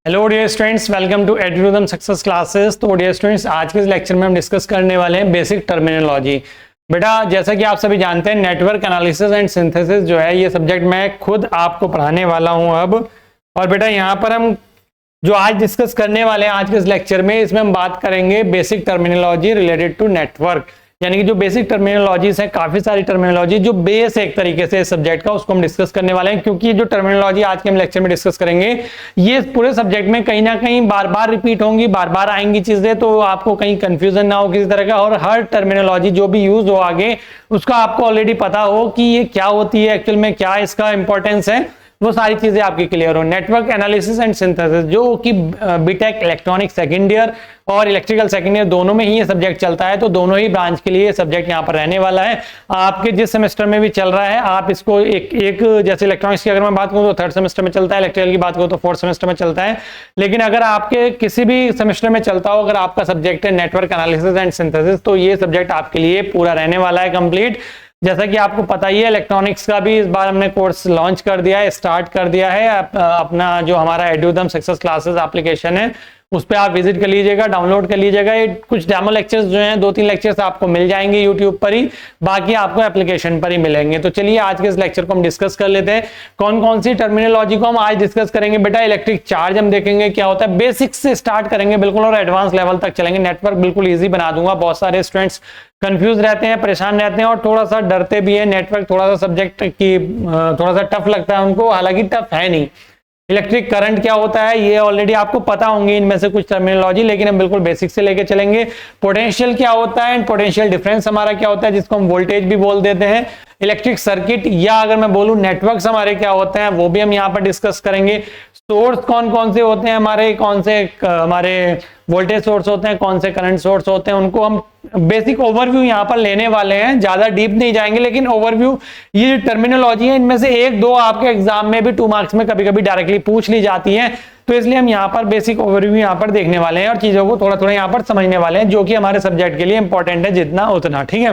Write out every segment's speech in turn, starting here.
Hello dear students, welcome to Edurhythm success classes. तो dear students, आज के इस लेक्चर में हम डिस्कस करने वाले हैं बेसिक टर्मिनोलॉजी। बेटा, जैसा कि आप सभी जानते हैं, नेटवर्क एनालिसिस एंड सिंथेसिस जो है ये सब्जेक्ट मैं खुद आपको पढ़ाने वाला हूं अब। और बेटा यहाँ पर हम जो आज डिस्कस करने वाले हैं आज के इस लेक्चर में, इसमें हम बात करेंगे basic terminology related to network. यानी कि जो बेसिक टर्मिनोलॉजीज हैं, काफी सारी टर्मिनोलॉजी जो बेस है एक तरीके से इस सब्जेक्ट का, उसको हम डिस्कस करने वाले हैं। क्योंकि जो टर्मिनोलॉजी आज के हम लेक्चर में डिस्कस करेंगे ये पूरे सब्जेक्ट में कहीं ना कहीं बार बार रिपीट होंगी, बार बार आएंगी चीजें, तो आपको कहीं कंफ्यूजन ना हो किसी तरह का। और हर टर्मिनोलॉजी जो भी यूज हो आगे उसका आपको ऑलरेडी पता हो कि ये क्या होती है, एक्चुअल में क्या इसका इंपॉर्टेंस है, वो सारी चीजें आपकी क्लियर हो। नेटवर्क एनालिसिस एंड सिंथेसिस जो कि बीटेक इलेक्ट्रॉनिक सेकंड ईयर और इलेक्ट्रिकल सेकंड ईयर दोनों में ही ये सब्जेक्ट चलता है, तो दोनों ही ब्रांच के लिए ये सब्जेक्ट यहाँ पर रहने वाला है। आपके जिस सेमेस्टर में भी चल रहा है आप इसको एक जैसे इलेक्ट्रॉनिक्स की अगर मैं बात करूँ तो थर्ड सेमेस्टर में चलता है, इलेक्ट्रिकल की बात करूँ तो फोर्थ सेमेस्टर में चलता है। लेकिन अगर आपके किसी भी सेमेस्टर में चलता हो, अगर आपका सब्जेक्ट है नेटवर्क एनालिसिस एंड सिंथेसिस, तो ये सब्जेक्ट आपके लिए पूरा रहने वाला है कंप्लीट। जैसा कि आपको पता ही है, इलेक्ट्रॉनिक्स का भी इस बार हमने कोर्स लॉन्च कर दिया है, स्टार्ट कर दिया है। अपना जो हमारा एडुरिदम सक्सेस क्लासेस एप्लीकेशन है उस पर आप विजिट कर लीजिएगा, डाउनलोड कर लीजिएगा। ये कुछ डेमो लेक्चर्स जो हैं 2-3 लेक्चर्स आपको मिल जाएंगे यूट्यूब पर ही, बाकी आपको एप्लीकेशन पर ही मिलेंगे। तो चलिए आज के इस लेक्चर को हम डिस्कस कर लेते हैं। कौन कौन सी टर्मिनोलॉजी को हम आज डिस्कस करेंगे बेटा? इलेक्ट्रिक चार्ज हम देखेंगे क्या होता है, बेसिक्स से स्टार्ट करेंगे बिल्कुल और एडवांस लेवल तक चलेंगे। नेटवर्क बिल्कुल ईजी बना दूंगा। बहुत सारे स्टूडेंट्स कंफ्यूज रहते हैं, परेशान रहते हैं और थोड़ा सा डरते भी है। नेटवर्क थोड़ा सा सब्जेक्ट की थोड़ा सा टफ लगता है उनको, हालांकि टफ है नहीं। इलेक्ट्रिक करंट क्या होता है ये ऑलरेडी आपको पता होंगे इनमें से कुछ टर्मिनोलॉजी, लेकिन हम बिल्कुल बेसिक से लेके चलेंगे। पोटेंशियल क्या होता है एंड पोटेंशियल डिफरेंस हमारा क्या होता है, जिसको हम वोल्टेज भी बोल देते हैं। इलेक्ट्रिक सर्किट या अगर मैं बोलूं नेटवर्क्स हमारे क्या होते हैं वो भी हम यहाँ पर डिस्कस करेंगे। सोर्स कौन कौन से होते हैं हमारे, कौन से हमारे वोल्टेज सोर्स होते हैं, कौन से करंट सोर्स होते हैं, उनको हम बेसिक ओवरव्यू यहाँ पर लेने वाले हैं। ज्यादा डीप नहीं जाएंगे, लेकिन ओवरव्यू ये टर्मिनोलॉजी है, इनमें से 1-2 आपके एग्जाम में भी 2 मार्क्स में कभी कभी डायरेक्टली पूछ ली जाती है। तो इसलिए हम यहाँ पर बेसिक ओवरव्यू यहाँ पर देखने वाले हैं और चीजों को थोड़ा थोड़ा यहाँ पर समझने वाले हैं, जो कि हमारे सब्जेक्ट के लिए इंपॉर्टेंट है जितना उतना, ठीक है।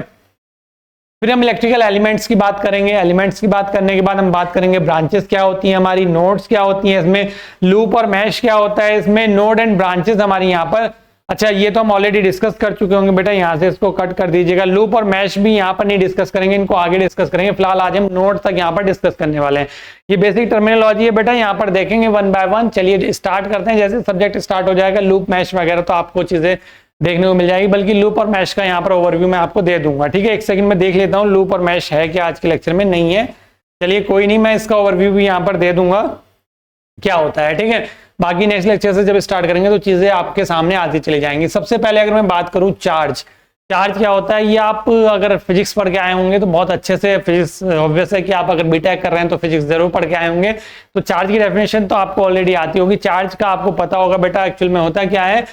फिर हम इलेक्ट्रिकल एलिमेंट्स की बात करेंगे। एलिमेंट्स की बात करने के बाद हम बात करेंगे ब्रांचेस क्या होती हैं हमारी, नोड्स क्या होती हैं, इसमें लूप और मैश क्या होता है, इसमें नोड एंड ब्रांचेस हमारी यहाँ पर। अच्छा, ये तो हम ऑलरेडी डिस्कस कर चुके होंगे बेटा, यहाँ से इसको कट कर दीजिएगा। लूप और मैश भी यहाँ पर नहीं डिस्कस करेंगे, इनको आगे डिस्कस करेंगे। फिलहाल आज हम नोड तक यहाँ पर डिस्कस करने वाले हैं। ये बेसिक टर्मिनोलॉजी है बेटा, यहाँ पर देखेंगे 1 बाय 1। चलिए स्टार्ट करते हैं। जैसे सब्जेक्ट स्टार्ट हो जाएगा लूप मैश वगैरह तो आपको चीजें देखने को मिल जाएगी, बल्कि लूप और मैश का यहाँ पर ओवरव्यू मैं आपको दे दूंगा, ठीक है। एक सेकंड में देख लेता हूँ लूप और मैश है क्या आज के लेक्चर में, नहीं है। चलिए कोई नहीं, मैं इसका ओवरव्यू भी यहाँ पर दे दूंगा क्या होता है, ठीक है। बाकी नेक्स्ट लेक्चर से जब स्टार्ट करेंगे तो चीजें आपके सामने आती चली जाएंगी। सबसे पहले अगर मैं बात करूं चार्ज क्या होता है, ये आप अगर फिजिक्स पढ़ के आए होंगे तो बहुत अच्छे से, फिजिक्स ऑब्वियस है कि आप अगर बीटेक कर रहे हैं तो फिजिक्स जरूर पढ़ के आए होंगे, तो चार्ज की डेफिनेशन तो आपको ऑलरेडी आती होगी। चार्ज का आपको पता होगा बेटा एक्चुअल में होता क्या है।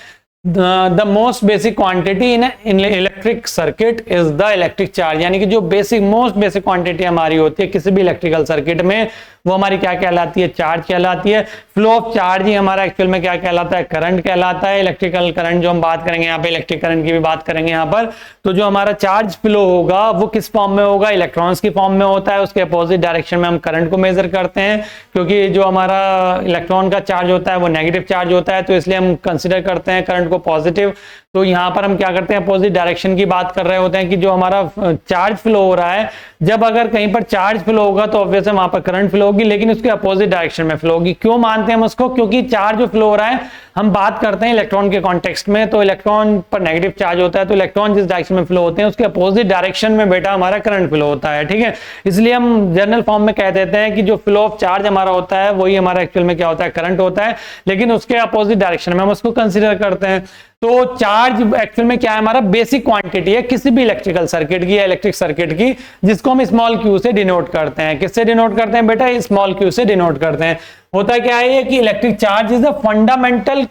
The most basic quantity in electric circuit is the electric charge। यानी कि जो मोस्ट बेसिक क्वांटिटी हमारी होती है किसी भी इलेक्ट्रिकल सर्किट में, वो हमारी क्या कहलाती है, चार्ज कहलाती है। फ्लो ऑफ चार्ज ही हमारा एक्चुअल में क्या कहलाता है, करंट कहलाता है। इलेक्ट्रिकल करंट जो हम बात करेंगे यहाँ पे, इलेक्ट्रिक करंट की भी बात करेंगे यहाँ पर। तो जो हमारा चार्ज फ्लो होगा वो किस फॉर्म में होगा, इलेक्ट्रॉन्स की फॉर्म में होता है। उसके अपोजिट डायरेक्शन में हम करंट को मेजर करते हैं, क्योंकि जो हमारा इलेक्ट्रॉन का चार्ज होता है वो नेगेटिव चार्ज होता है, तो इसलिए हम कंसिडर करते हैं करंट को पॉजिटिव। तो यहाँ पर हम क्या करते हैं, अपोजिट डायरेक्शन की बात कर रहे होते हैं कि जो हमारा चार्ज फ्लो हो रहा है, जब अगर कहीं पर चार्ज फ्लो होगा तो ऑब्वियसली वहां पर करंट फ्लो होगी, लेकिन उसके अपोजिट डायरेक्शन में फ्लो होगी। क्यों मानते हैं हम उसको, क्योंकि चार्ज जो फ्लो हो रहा है, हम बात करते हैं इलेक्ट्रॉन के कॉन्टेक्स्ट में, तो इलेक्ट्रॉन पर नेगेटिव चार्ज होता है, तो इलेक्ट्रॉन जिस डायरेक्शन में फ्लो होते हैं उसके अपोजिट डायरेक्शन में बेटा हमारा करंट फ्लो होता है, ठीक है। इसलिए हम जनरल फॉर्म में कह देते हैं कि जो फ्लो ऑफ चार्ज हमारा होता है वही हमारा एक्चुअल में क्या होता है, करंट होता है, लेकिन उसके अपोजिट डायरेक्शन में हम उसको कंसिडर करते हैं। तो चार्ज एक्चुअल में क्या है, हमारा बेसिक क्वांटिटी है किसी भी इलेक्ट्रिकल सर्किट की या इलेक्ट्रिक सर्किट की, जिसको हम स्मॉल क्यू से डिनोट करते हैं। किससे डिनोट करते हैं बेटा, स्मॉल क्यू से डिनोट करते हैं। होता क्या है कि electric charge is the fundamental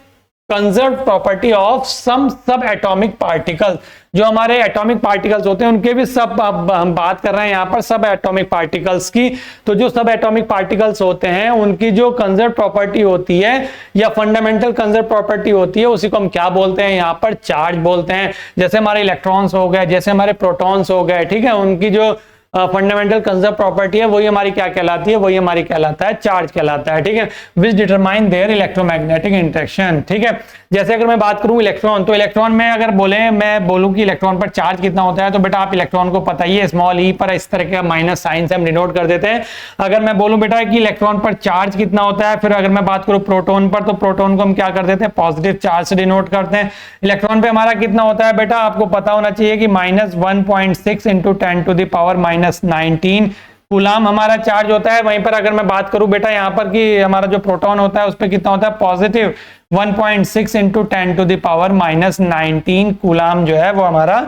conserve property of some subatomic particles. जो हमारे एटॉमिक पार्टिकल्स होते हैं उनके भी सब, हम बात कर रहे हैं यहाँ पर सब एटॉमिक पार्टिकल्स की। तो जो सब एटॉमिक पार्टिकल्स होते हैं उनकी जो कंजर्व प्रॉपर्टी होती है या फंडामेंटल कंजर्व प्रॉपर्टी होती है, उसी को हम क्या बोलते हैं, यहाँ पर चार्ज बोलते हैं। जैसे हमारे इलेक्ट्रॉन्स हो गए, जैसे हमारे प्रोटॉन्स हो गए, ठीक है, उनकी जो फंडामेंटल कंजर्व प्रॉपर्टी है, वही हमारी क्या कहलाती है, वही हमारी कहलाता है चार्ज कहलाता है, ठीक है, विच डिटरमाइन देयर इलेक्ट्रोमैग्नेटिक इंटरेक्शन, ठीक है। जैसे अगर मैं बात करूं इलेक्ट्रॉन, तो इलेक्ट्रॉन में अगर मैं बोलूं कि इलेक्ट्रॉन पर चार्ज कितना होता है, तो बेटा आप इलेक्ट्रॉन को पता ही है, स्मॉल ई पर इस तरह का माइनस साइन से हम डिनोट कर देते हैं। अगर मैं बोलूं बेटा कि इलेक्ट्रॉन पर चार्ज कितना होता है, फिर अगर मैं बात करूं प्रोटॉन पर, तो प्रोटॉन को हम क्या कर देते हैं, पॉजिटिव चार्ज से डिनोट करते हैं। इलेक्ट्रॉन पे हमारा कितना होता है बेटा, आपको पता होना चाहिए कि -1.6 इंटू 10⁻⁹ कूलाम हमारा चार्ज होता है। वहीं पर अगर मैं बात करूं बेटा यहाँ पर कि हमारा जो प्रोटॉन होता है उस पर कितना होता है, पॉजिटिव 1.6 इंटू 10⁻⁹ कूलाम जो है वो हमारा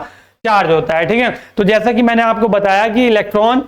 चार्ज होता है, ठीक है। तो जैसा कि मैंने आपको बताया कि इलेक्ट्रॉन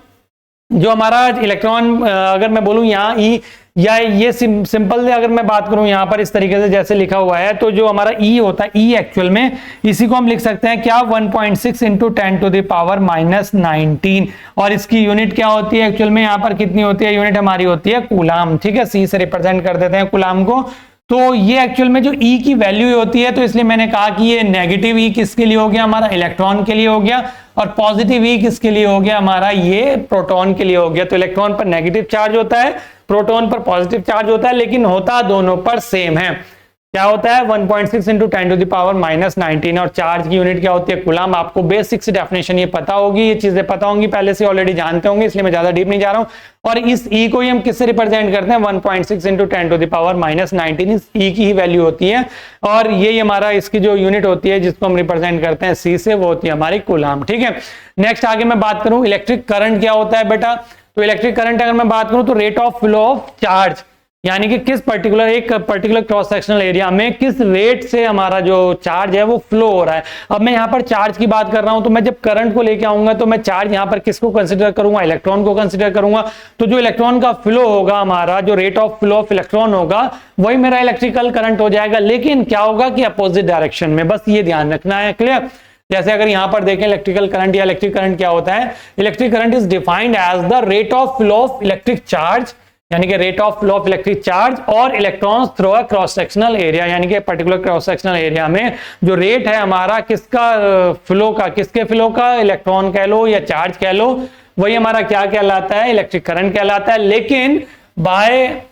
जो हमारा इलेक्ट्रॉन अगर मैं बोलूं यहाँ ई, या ये सिंपल अगर मैं बात करूं यहाँ पर इस तरीके से जैसे लिखा हुआ है, तो जो हमारा ई होता है, ई एक्चुअल में इसी को हम लिख सकते हैं क्या, 1.6 इंटू 10⁻⁹ और इसकी यूनिट क्या होती है एक्चुअल में, यहाँ पर कितनी होती है, यूनिट हमारी होती है कूलाम, ठीक है, सी से रिप्रेजेंट कर देते हैं कूलाम को। तो ये एक्चुअल में जो ई की वैल्यू होती है, तो इसलिए मैंने कहा कि ये नेगेटिव ई किसके लिए हो गया, हमारा इलेक्ट्रॉन के लिए हो गया, और पॉजिटिव ई किसके लिए हो गया, हमारा ये प्रोटॉन के लिए हो गया। तो इलेक्ट्रॉन पर नेगेटिव चार्ज होता है, प्रोटॉन पर पॉजिटिव चार्ज होता है, लेकिन होता दोनों पर सेम है। क्या होता है, 1.6 इंटू 10⁻⁹ और चार्ज की यूनिट क्या होती है, कूलाम। आपको बेसिक से डेफिनेशन ये पता होगी, ये चीजें पता होंगी, पहले से ऑलरेडी जानते होंगे, इसलिए मैं ज्यादा डीप नहीं जा रहा हूं। और इस ई को ही हम किससे रिप्रेजेंट करते हैं, 1.6 इंटू 10⁻⁹ इस ई की ही वैल्यू होती है, और ये हमारा इसकी जो यूनिट होती है जिसको हम रिप्रेजेंट करते हैं सी से, वो होती है हमारी कूलाम, ठीक है। नेक्स्ट आगे मैं बात करूं इलेक्ट्रिक करंट क्या होता है बेटा, तो इलेक्ट्रिक करंट अगर मैं बात करूं तो rate of flow of charge, यानी कि किस पर्टिकुलर क्रॉस सेक्शनल एरिया में किस रेट से हमारा जो चार्ज है वो फ्लो हो रहा है। अब मैं यहाँ पर चार्ज की बात कर रहा हूं, तो मैं जब करंट को लेके आऊंगा तो मैं चार्ज यहाँ पर किसको कंसीडर करूंगा, इलेक्ट्रॉन को कंसीडर करूंगा। तो जो इलेक्ट्रॉन का फ्लो होगा हमारा, जो rate of flow of electron होगा, वही मेरा इलेक्ट्रिकल करंट हो जाएगा, लेकिन क्या होगा कि अपोजिट डायरेक्शन में, बस ये ध्यान रखना है, क्लियर। जैसे अगर यहां पर देखें इलेक्ट्रिकल करंट या इलेक्ट्रिक करंट क्या होता है, electric current is defined as the rate of flow of electric charge, यानी कि rate of flow of electric charge और electrons through a cross sectional area, यानी कि पर्टिकुलर क्रॉस सेक्शनल एरिया में जो रेट है हमारा किसका फ्लो का, किसके फ्लो का, इलेक्ट्रॉन कह लो या चार्ज कह लो, वही हमारा क्या कहलाता है, इलेक्ट्रिक करंट कहलाता है। लेकिन बाय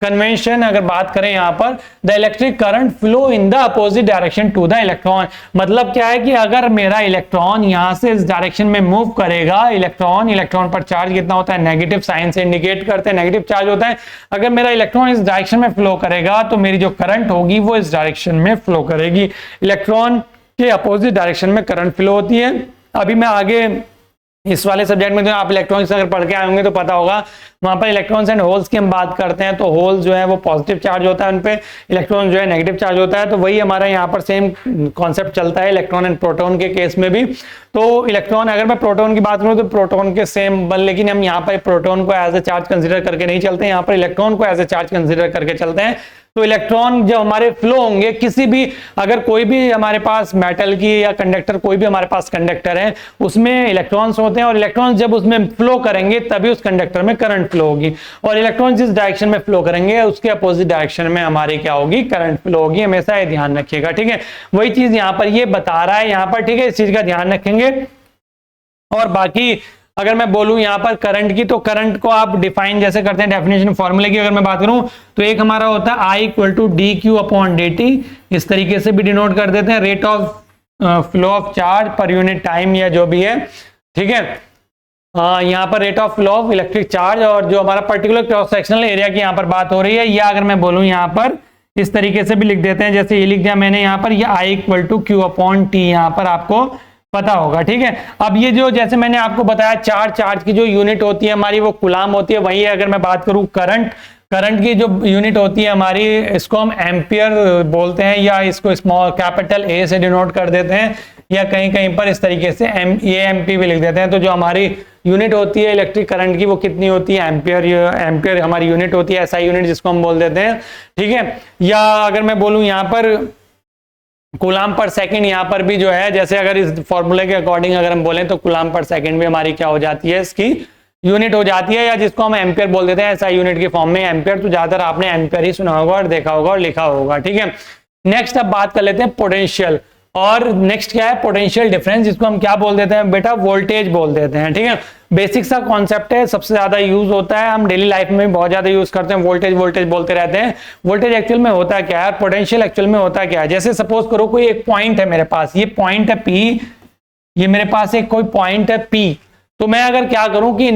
कन्वेंशन अगर बात करें यहाँ पर, the electric current flow in the opposite direction to the electron, मतलब क्या है कि अगर मेरा इलेक्ट्रॉन यहां से इस डायरेक्शन में मूव करेगा, इलेक्ट्रॉन पर चार्ज कितना होता है, नेगेटिव साइन से इंडिकेट करते हैं, नेगेटिव चार्ज होता है। अगर मेरा इलेक्ट्रॉन इस डायरेक्शन में फ्लो करेगा तो मेरी जो करंट होगी वो इस डायरेक्शन में फ्लो करेगी, इलेक्ट्रॉन के अपोजिट डायरेक्शन में करंट फ्लो होती है। अभी मैं आगे इस वाले सब्जेक्ट में जो आप इलेक्ट्रॉनिक्स अगर पढ़ के आए होंगे तो पता होगा, वहां पर इलेक्ट्रॉन्स एंड होल्स की हम बात करते हैं, तो होल जो है वो पॉजिटिव चार्ज होता है, उनपे इलेक्ट्रॉन जो है नेगेटिव चार्ज होता है। तो वही हमारा यहाँ पर सेम कॉन्सेप्ट चलता है इलेक्ट्रॉन एंड प्रोटॉन के केस में भी। तो इलेक्ट्रॉन, अगर मैं प्रोटॉन की बात करूँ तो प्रोटॉन के सेम, लेकिन हम यहाँ पर प्रोटॉन को एज ए चार्ज कंसिडर करके नहीं चलते, यहाँ पर इलेक्ट्रॉन को एज ए चार्ज कंसिडर करके चलते हैं। तो इलेक्ट्रॉन जब हमारे फ्लो होंगे किसी भी, अगर कोई भी हमारे पास मेटल की या कंडक्टर, कोई भी हमारे पास कंडक्टर है, उसमें इलेक्ट्रॉन्स होते हैं, और इलेक्ट्रॉन्स जब उसमें फ्लो करेंगे तभी उस कंडक्टर में करंट फ्लो होगी, और इलेक्ट्रॉन जिस डायरेक्शन में फ्लो करेंगे उसके अपोजिट डायरेक्शन में हमारी क्या होगी, करंट फ्लो होगी। हमेशा ये ध्यान रखिएगा, ठीक है। वही चीज यहाँ पर ये बता रहा है यहाँ पर, ठीक है, इस चीज का ध्यान रखेंगे। और बाकी अगर मैं बोलूं यहाँ पर करंट की, तो करंट को आप डिफाइन जैसे करते हैं, डेफिनेशन फॉर्मूले की अगर मैं बात करूं तो एक हमारा होता है I = dq/dt, इस तरीके से भी डिनोट कर देते हैं, rate of flow of charge per unit time या जो भी है, ठीक है। यहाँ पर rate of flow of electric charge, और जो हमारा पर्टिकुलर क्रॉस सेक्शनल एरिया की यहाँ पर बात हो रही है, या अगर मैं बोलूं यहाँ पर इस तरीके से भी लिख देते हैं, जैसे ये लिख दिया मैंने यहाँ पर, ये I = q/t यहाँ पर आपको पता होगा, ठीक है। अब ये जो जैसे मैंने आपको बताया चार्ज की जो यूनिट होती है हमारी वो कूलाम होती है। वही अगर मैं बात करूं करंट की जो यूनिट होती है हमारी, इसको हम एम्पियर बोलते हैं, या इसको स्मॉल कैपिटल ए से डिनोट कर देते हैं, या कहीं कहीं पर इस तरीके से एएमपी भी लिख देते हैं। तो जो हमारी यूनिट होती है इलेक्ट्रिक करंट की वो कितनी होती है, एम्पियर हमारी यूनिट होती है, एसआई यूनिट जिसको हम बोल देते हैं, ठीक है। या अगर मैं बोलूं यहाँ पर कूलाम पर सेकंड, यहाँ पर भी जो है, जैसे अगर इस फॉर्मूले के अकॉर्डिंग अगर हम बोलें तो कूलाम पर सेकंड भी हमारी क्या हो जाती है, इसकी यूनिट हो जाती है, या जिसको हम एम्पियर बोल देते हैं ऐसा यूनिट के फॉर्म में एम्पियर। तो ज्यादातर आपने एम्पियर ही सुना होगा और देखा होगा और लिखा होगा, ठीक है। नेक्स्ट अब बात कर लेते हैं पोटेंशियल, और नेक्स्ट क्या है, पोटेंशियल डिफरेंस, जिसको हम क्या बोल देते हैं बेटा, वोल्टेज बोल देते हैं, ठीक है। बेसिक सा कॉन्सेप्ट है, सबसे ज्यादा यूज होता है, हम डेली लाइफ में बहुत ज्यादा यूज करते हैं। वोल्टेज वोल्टेज बोलते रहते हैं। वोल्टेज एक्चुअल में होता क्या है, पोटेंशियल एक्चुअल में होता क्या है। जैसे सपोज करो कोई एक पॉइंट है मेरे पास, ये पॉइंट है पी, ये मेरे पास एक कोई पॉइंट है पी, तो मैं अगर क्या करूं कि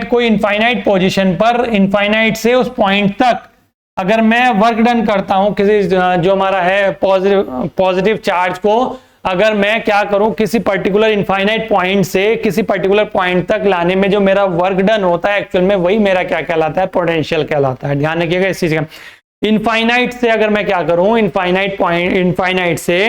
कोई इनफाइनाइट पोजीशन पर इनफाइनाइट से उस पॉइंट तक अगर मैं वर्क डन करता हूं किसी जो हमारा है पॉजिटिव चार्ज को, अगर मैं क्या करूं किसी पर्टिकुलर इनफाइनाइट पॉइंट से किसी पर्टिकुलर पॉइंट तक लाने में जो मेरा वर्क डन होता है एक्चुअल में वही मेरा क्या कहलाता है, पोटेंशियल कहलाता है। ध्यान रखिएगा इस चीज का। इनफाइनाइट से अगर मैं क्या करूं, इनफाइनाइट से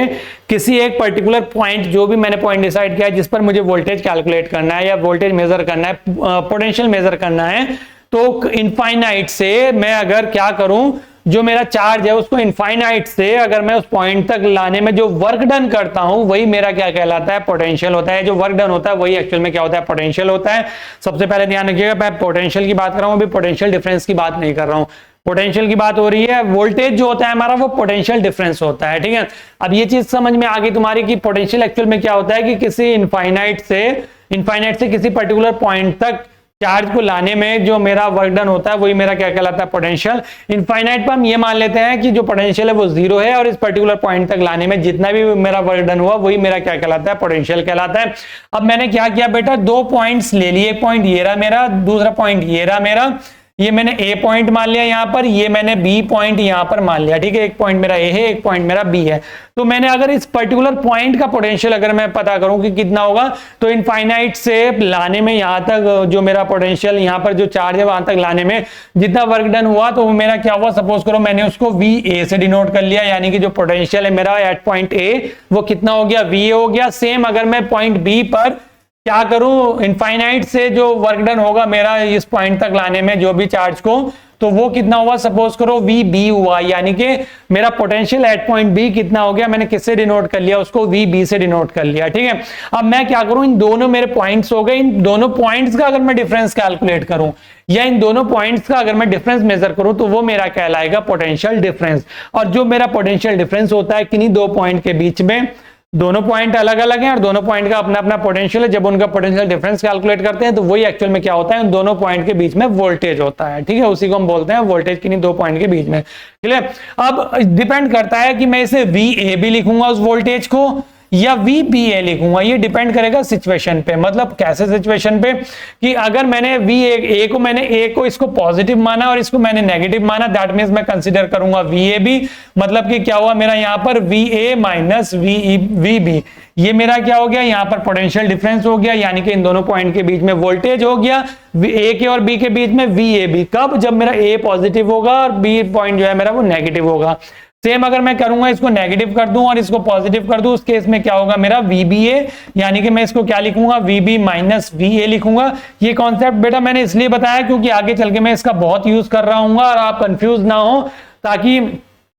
किसी एक पर्टिकुलर पॉइंट, जो भी मैंने पॉइंट डिसाइड किया है जिस पर मुझे वोल्टेज कैलकुलेट करना है या वोल्टेज मेजर करना है, पोटेंशियल मेजर करना है, तो इनफाइनाइट से मैं अगर क्या करूं, जो मेरा चार्ज है उसको इनफाइनाइट से अगर मैं उस पॉइंट तक लाने में जो वर्क डन करता हूं वही मेरा क्या कहलाता है, पोटेंशियल होता है। जो वर्क डन होता है वही एक्चुअल में क्या होता है, पोटेंशियल होता है। सबसे पहले ध्यान रखिएगा, मैं पोटेंशियल की बात कर रहा हूं, अभी पोटेंशियल डिफरेंस की बात नहीं कर रहा हूं। पोटेंशियल की बात हो रही है, वोल्टेज जो होता है हमारा वो पोटेंशियल डिफरेंस होता है। ठीक है, अब ये चीज समझ में आ गई तुम्हारी कि पोटेंशियल एक्चुअल में क्या होता है कि किसी इनफाइनाइट से किसी पर्टिकुलर पॉइंट तक चार्ज को लाने में जो मेरा वर्क डन होता है वही मेरा क्या कहलाता है, पोटेंशियल। इनफाइनाइट पर हम ये मान लेते हैं कि जो पोटेंशियल है वो जीरो है और इस पर्टिकुलर पॉइंट तक लाने में जितना भी मेरा वर्क डन हुआ वही मेरा क्या कहलाता है, पोटेंशियल कहलाता है। अब मैंने क्या किया बेटा, दो पॉइंट्स ले लिए, एक पॉइंट ये रहा मेरा, दूसरा पॉइंट ये रहा मेरा, ये मैंने ए पॉइंट मान लिया यहां पर, ये मैंने बी पॉइंट यहां पर मान लिया। ठीक है, एक पॉइंट मेरा ए है, एक पॉइंट मेरा बी है। तो मैंने अगर इस पर्टिकुलर पॉइंट का पोटेंशियल अगर मैं पता करूं कि कितना होगा, तो इनफाइनाइट से लाने में यहां तक जो मेरा पोटेंशियल, यहां पर जो चार्ज है वहां तक लाने में जितना वर्क डन हुआ, तो वो मेरा क्या हुआ, सपोज करो मैंने उसको वी ए से डिनोट कर लिया, यानी कि जो पोटेंशियल है मेरा एट पॉइंट ए वो कितना हो गया, वी ए हो गया। सेम अगर मैं पॉइंट बी पर क्या करूं, इनफाइनाइट से जो वर्क डन होगा मेरा इस पॉइंट तक लाने में जो भी चार्ज को, तो वो कितना हुआ, सपोज करो वी बी हुआ, यानी कि मेरा पोटेंशियल एट पॉइंट बी कितना हो गया, मैंने किससे डिनोट कर लिया, उसको वी बी से डिनोट कर लिया। ठीक है, अब मैं क्या करूं, इन दोनों मेरे पॉइंट्स हो गए, इन दोनों पॉइंट्स का अगर मैं डिफरेंस कैलकुलेट करूं या इन दोनों पॉइंट्स का अगर मैं डिफरेंस मेजर करूं तो वो मेरा कहलाएगा पोटेंशियल डिफरेंस। और जो मेरा पोटेंशियल डिफरेंस होता है किन्हीं दो पॉइंट के बीच में, दोनों पॉइंट अलग अलग हैं और दोनों पॉइंट का अपना अपना पोटेंशियल है, जब उनका पोटेंशियल डिफरेंस कैलकुलेट करते हैं तो वही एक्चुअल में क्या होता है, उन दोनों पॉइंट के बीच में वोल्टेज होता है। ठीक है, उसी को हम बोलते हैं वोल्टेज किन्हीं दो पॉइंट के बीच में। ठीक है, अब डिपेंड करता है कि मैं इसे वी ए भी लिखूंगा उस वोल्टेज को या वी बी ए लिखूंगा, ये डिपेंड करेगा सिचुएशन पे। मतलब कैसे सिचुएशन पे, कि अगर मैंने वी ए को मैंने ए को इसको पॉजिटिव माना और इसको मैंने नेगेटिव माना, दैट मींस मैं कंसीडर करूंगा वी ए बी, मतलब कि क्या हुआ मेरा यहाँ पर V A minus V B, ये मेरा क्या हो गया, यहाँ पर पोटेंशियल डिफरेंस हो गया, यानी कि इन दोनों पॉइंट के बीच में वोल्टेज हो गया ए के और बी के बीच में वी ए बी। कब, जब मेरा ए पॉजिटिव होगा और बी पॉइंट जो है मेरा वो नेगेटिव होगा। सेम अगर मैं करूंगा इसको नेगेटिव कर दूं और इसको पॉजिटिव कर दूं, उस केस में क्या होगा मेरा VBA, यानी कि मैं इसको क्या लिखूंगा, VB माइनस VA लिखूंगा। ये कॉन्सेप्ट बेटा मैंने इसलिए बताया क्योंकि आगे चल के मैं इसका बहुत यूज कर रहा हूं और आप कंफ्यूज ना हो, ताकि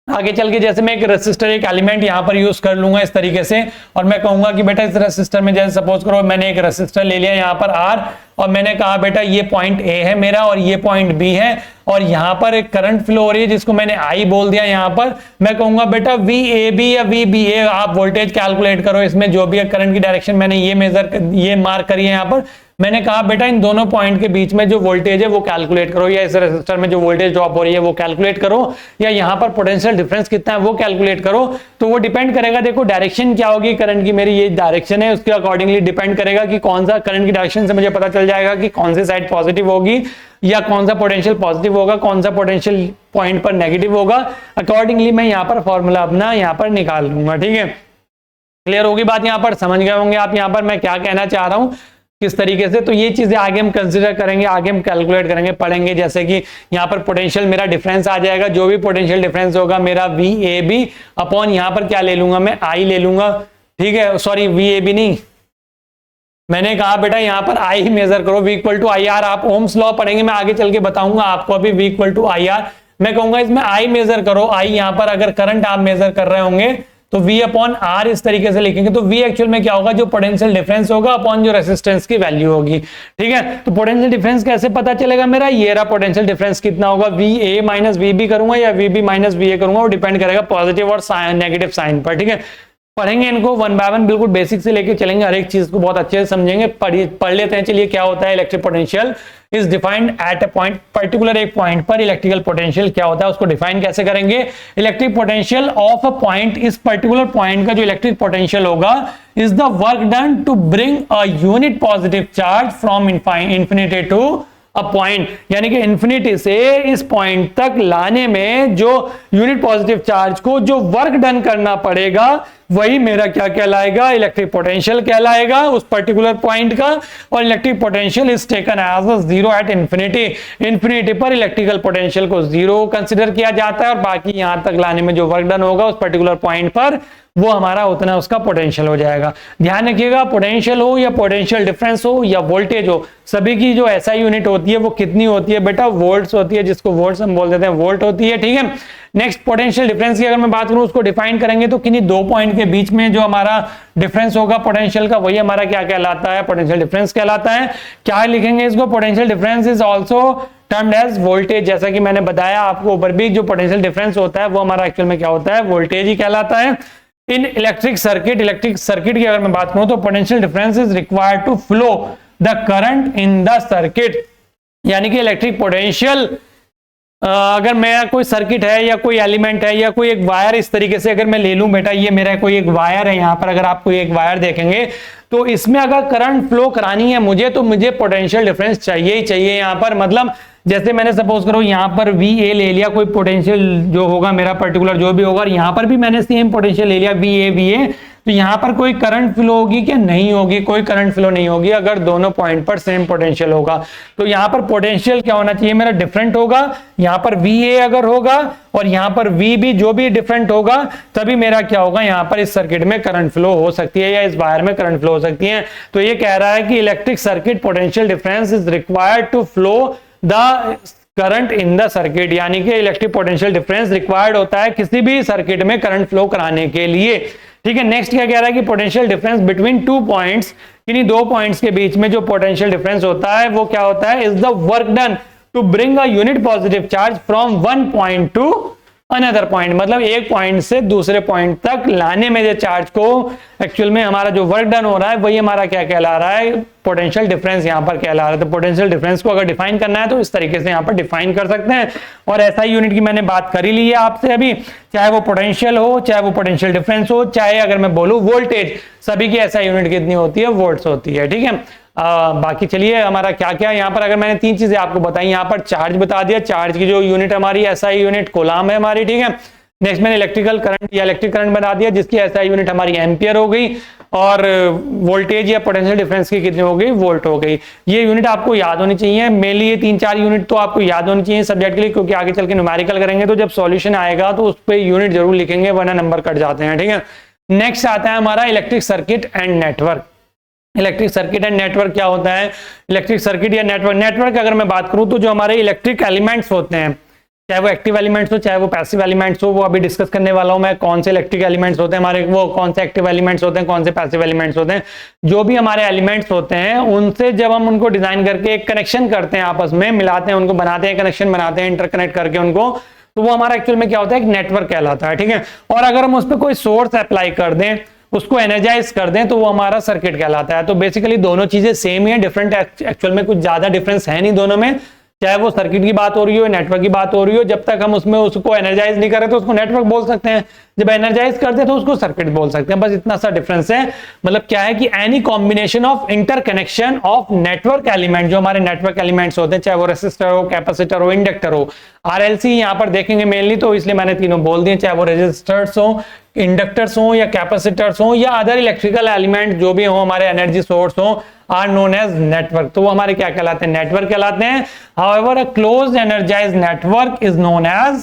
आगे चल के जैसे मैं एक रेसिस्टर, एक एलिमेंट यहां पर यूज कर लूंगा इस तरीके से और मैं कहूंगा कि बेटा इस रेसिस्टर में, जैसे सपोज करो मैंने एक रेसिस्टर ले लिया यहां पर R और मैंने कहा बेटा ये पॉइंट A है मेरा और ये पॉइंट B है और यहां पर एक करंट फ्लो हो रही है जिसको मैंने I बोल दिया। यहां पर मैं कहूंगा बेटा VAB या VBA, आप वोल्टेज कैलकुलेट करो इसमें जो भी है करंट की डायरेक्शन मैंने ये मार्क करी है यहां पर। मैंने कहा बेटा इन दोनों पॉइंट के बीच में जो वोल्टेज है वो कैलकुलेट करो, या इस रेजिस्टर में जो वोल्टेज ड्रॉप हो रही है वो कैलकुलेट करो, या यहाँ पर पोटेंशियल डिफरेंस कितना है वो कैलकुलेट करो। तो वो डिपेंड करेगा, देखो डायरेक्शन क्या होगी करंट की, मेरी ये डायरेक्शन है, उसके अकॉर्डिंगली डिपेंड करेगा कि कौन सा करंट की डायरेक्शन से मुझे पता चल जाएगा कि कौन सी साइड पॉजिटिव होगी या कौन सा पोटेंशियल पॉजिटिव होगा, कौन सा पोटेंशियल पॉइंट पर नेगेटिव होगा। अकॉर्डिंगली मैं यहाँ पर फॉर्मूला अपना यहाँ पर निकाल लूंगा। ठीक है, क्लियर होगी बात, यहाँ पर समझ गए होंगे आप यहाँ पर मैं क्या कहना चाह रहा हूँ किस तरीके से। तो ये चीजें आगे हम कंसीडर करेंगे, आगे हम कैलकुलेट करेंगे, पढ़ेंगे। जैसे कि यहाँ पर पोटेंशियल मेरा डिफरेंस आ जाएगा, जो भी पोटेंशियल डिफरेंस होगा मेरा VAB अपॉन यहाँ पर क्या ले लूंगा मैं, I ले लूंगा। ठीक है, सॉरी VAB नहीं, मैंने कहा बेटा यहाँ पर I ही मेजर करो, V इक्वल टू IR। आप ओम्स लॉ पढ़ेंगे, मैं आगे चल के बताऊंगा आपको, अभी V इक्वल टू IR मैं कहूंगा इसमें I मेजर करो। I यहाँ पर अगर करंट आप मेजर कर रहे होंगे तो V अपॉन R इस तरीके से लिखेंगे। तो V एक्चुअल में क्या होगा, जो पोटेंशियल डिफरेंस होगा अपॉन जो रेजिस्टेंस की वैल्यू होगी। ठीक है, तो पोटेंशियल डिफरेंस कैसे पता चलेगा मेरा, ये रहा पोटेंशियल डिफरेंस कितना होगा, VA माइनस VB करूंगा या VB माइनस VA करूंगा, वो डिपेंड करेगा पॉजिटिव और नेगेटिव साइन पर। ठीक है, पढ़ेंगे इनको वन बाय वन, बिल्कुल बेसिक से लेके चलेंगे, हर एक चीज को बहुत अच्छे से समझेंगे। पढ़ लेते हैं चलिए क्या होता है electric potential is defined at a point, particular एक पॉइंट पर इलेक्ट्रिकल पोटेंशियल क्या होता है उसको डिफाइन कैसे करेंगे। Electric potential of a point, इस पर्टिकुलर पॉइंट का जो इलेक्ट्रिक पोटेंशियल होगा is the work done to bring a unit positive charge from infinity to a point, यानी कि इंफिनिटी से इस पॉइंट तक लाने में जो यूनिट पॉजिटिव चार्ज को जो वर्क डन करना पड़ेगा वही मेरा क्या कहलाएगा, इलेक्ट्रिक पोटेंशियल कहलाएगा उस पर्टिकुलर पॉइंट का। और electric potential is taken as a zero at infinity, infinity पर इलेक्ट्रिकल पोटेंशियल को जीरो कंसिडर किया जाता है और बाकी यहां तक लाने में जो वर्क डन होगा उस पर्टिकुलर पॉइंट पर वो हमारा उतना उसका पोटेंशियल हो जाएगा। ध्यान रखिएगा, पोटेंशियल हो या पोटेंशियल डिफरेंस हो या वोल्टेज हो, सभी की जो एसआई यूनिट होती है वो कितनी होती है बेटा, वोल्ट्स होती है, जिसको वोल्ट्स हम बोल देते हैं, वोल्ट होती है। ठीक है, नेक्स्ट पोटेंशियल डिफरेंस की अगर मैं बात करूं उसको डिफाइन करेंगे तो किन्हीं दो पॉइंट के बीच में जो हमारा डिफरेंस होगा पोटेंशियल का वही हमारा क्या कहलाता है, पोटेंशियल डिफरेंस कहलाता है। क्या लिखेंगे इसको, potential difference is also termed as voltage. जैसा कि मैंने बताया आपको ऊपर भी, जो पोटेंशियल डिफरेंस होता है वो हमारा एक्चुअल में क्या होता है, वोल्टेज ही कहलाता है। इन इलेक्ट्रिक सर्किट की अगर मैं बात करूं तो potential difference is required to flow the current in the circuit, यानी कि इलेक्ट्रिक पोटेंशियल अगर मेरा कोई सर्किट है या कोई एलिमेंट है या कोई एक वायर, इस तरीके से अगर मैं ले लूं बेटा, ये मेरा कोई एक वायर है, यहां पर अगर आप कोई एक वायर देखेंगे तो इसमें अगर करंट फ्लो करानी है मुझे तो मुझे पोटेंशियल डिफरेंस चाहिए ही चाहिए यहां पर। मतलब जैसे मैंने सपोज करो यहां पर VA ले लिया, कोई पोटेंशियल जो होगा मेरा पर्टिकुलर जो भी होगा, और यहां पर भी मैंने सेम पोटेंशियल ले लिया VA, तो यहां पर कोई करंट फ्लो होगी क्या, नहीं होगी, कोई करंट फ्लो नहीं होगी अगर दोनों पॉइंट पर सेम पोटेंशियल होगा। तो यहां पर पोटेंशियल क्या होना चाहिए मेरा, डिफरेंट होगा। यहां पर VA अगर होगा और यहां पर VB जो भी डिफरेंट होगा तभी मेरा क्या होगा, यहां पर इस सर्किट में करंट फ्लो हो सकती है या इस वायर में करंट फ्लो हो सकती है। तो ये कह रहा है कि electric circuit potential difference is required to flow the current in the circuit, यानी कि इलेक्ट्रिक पोटेंशियल डिफरेंस रिक्वायर्ड होता है किसी भी सर्किट में करंट फ्लो कराने के लिए। ठीक है, नेक्स्ट क्या कह रहा है कि potential difference between two points, किन्हीं दो पॉइंट्स के बीच में जो पोटेंशियल डिफरेंस होता है वो क्या होता है, is the work done to bring a unit positive charge from one point to another point, मतलब एक पॉइंट से दूसरे पॉइंट तक लाने में जो चार्ज को एक्चुअल में हमारा जो वर्क डन हो रहा है वही हमारा क्या कहला रहा है, पोटेंशियल डिफरेंस यहां पर कहला रहा है। तो पोटेंशियल डिफरेंस को अगर डिफाइन करना है तो इस तरीके से यहां पर डिफाइन कर सकते हैं। और एसआई यूनिट की मैंने बात कर ही ली है आपसे अभी, चाहे वो पोटेंशियल हो, चाहे वो पोटेंशियल डिफरेंस हो, चाहे अगर मैं बोलूं वोल्टेज, सभी की एसआई यूनिट कितनी होती है, वोल्ट्स होती है। ठीक है, बाकी चलिए हमारा क्या क्या यहाँ पर, अगर मैंने तीन चीजें आपको बताई, यहाँ पर चार्ज बता दिया, चार्ज की जो यूनिट हमारी एसआई यूनिट कूलाम है हमारी। ठीक है, नेक्स्ट मैंने इलेक्ट्रिकल करंट या इलेक्ट्रिक करंट बता दिया जिसकी एसआई यूनिट हमारी एम्पियर हो गई, और वोल्टेज या पोटेंशियल डिफरेंस की कितनी हो गई, वोल्ट हो गई। ये यूनिट आपको याद होनी चाहिए, मेनली ये 3-4 यूनिट तो आपको याद होनी चाहिए सब्जेक्ट के लिए, क्योंकि आगे चल के न्यूमेरिकल करेंगे तो जब सॉल्यूशन आएगा तो उस पर यूनिट जरूर लिखेंगे वरना नंबर कट जाते हैं। ठीक है, नेक्स्ट आता है हमारा electric circuit and network. Electric circuit and network क्या होता है, इलेक्ट्रिक सर्किट या नेटवर्क अगर मैं बात करूं तो जो हमारे इलेक्ट्रिक एलिमेंट्स होते हैं, चाहे वो एक्टिव एलिमेंट्स हो चाहे वो पैसिव एलिमेंट्स हो, वो अभी डिस्कस करने वाला हूं मैं, कौन से इलेक्ट्रिक एलिमेंट्स होते हैं हमारे, वो कौन से एक्टिव एलिमेंट्स होते हैं, कौन से पैसिव एलिमेंट्स होते हैं। जो भी हमारे एलिमेंट्स होते हैं उनसे जब हम उनको डिजाइन करके एक कनेक्शन करते हैं, आपस में मिलाते हैं, उनको बनाते हैं, कनेक्शन बनाते हैं, इंटरकनेक्ट करके उनको, तो वो हमारा एक्चुअल में क्या होता है, एक नेटवर्क कहलाता है। ठीक है, और अगर हम उस पर कोई सोर्स अप्लाई कर दें, उसको एनर्जाइज कर दें, तो वो हमारा सर्किट कहलाता है। तो बेसिकली दोनों चीजें सेम ही है, डिफरेंट एक्चुअल में कुछ ज्यादा डिफरेंस है नहीं दोनों में, चाहे वो सर्किट की बात हो रही हो, नेटवर्क की बात हो रही हो, जब तक हम उसमें उसको एनर्जाइज नहीं करें तो उसको नेटवर्क बोल सकते हैं, जब एनर्जाइज करते हैं तो उसको सर्किट बोल सकते हैं। बस इतना सा डिफरेंस है। मतलब क्या है कि any combination of interconnection of network element, जो हमारे नेटवर्क एलिमेंट्स होते हैं, चाहे वो रेसिस्टर हो, कैपेसिटर हो, इंडक्टर हो, आरएलसी यहां पर देखेंगे मेनली, तो इसलिए मैंने तीनों बोल दिए, चाहे वो रेजिस्टर्स हो, इंडक्टर्स हो या कैपेसिटर्स हो या अदर इलेक्ट्रिकल एलिमेंट जो भी हो, हमारे एनर्जी सोर्स हो, आर नोन एज नेटवर्क। तो वो हमारे क्या कहलाते हैं, नेटवर्क कहलाते हैं। However a closed energized network is known as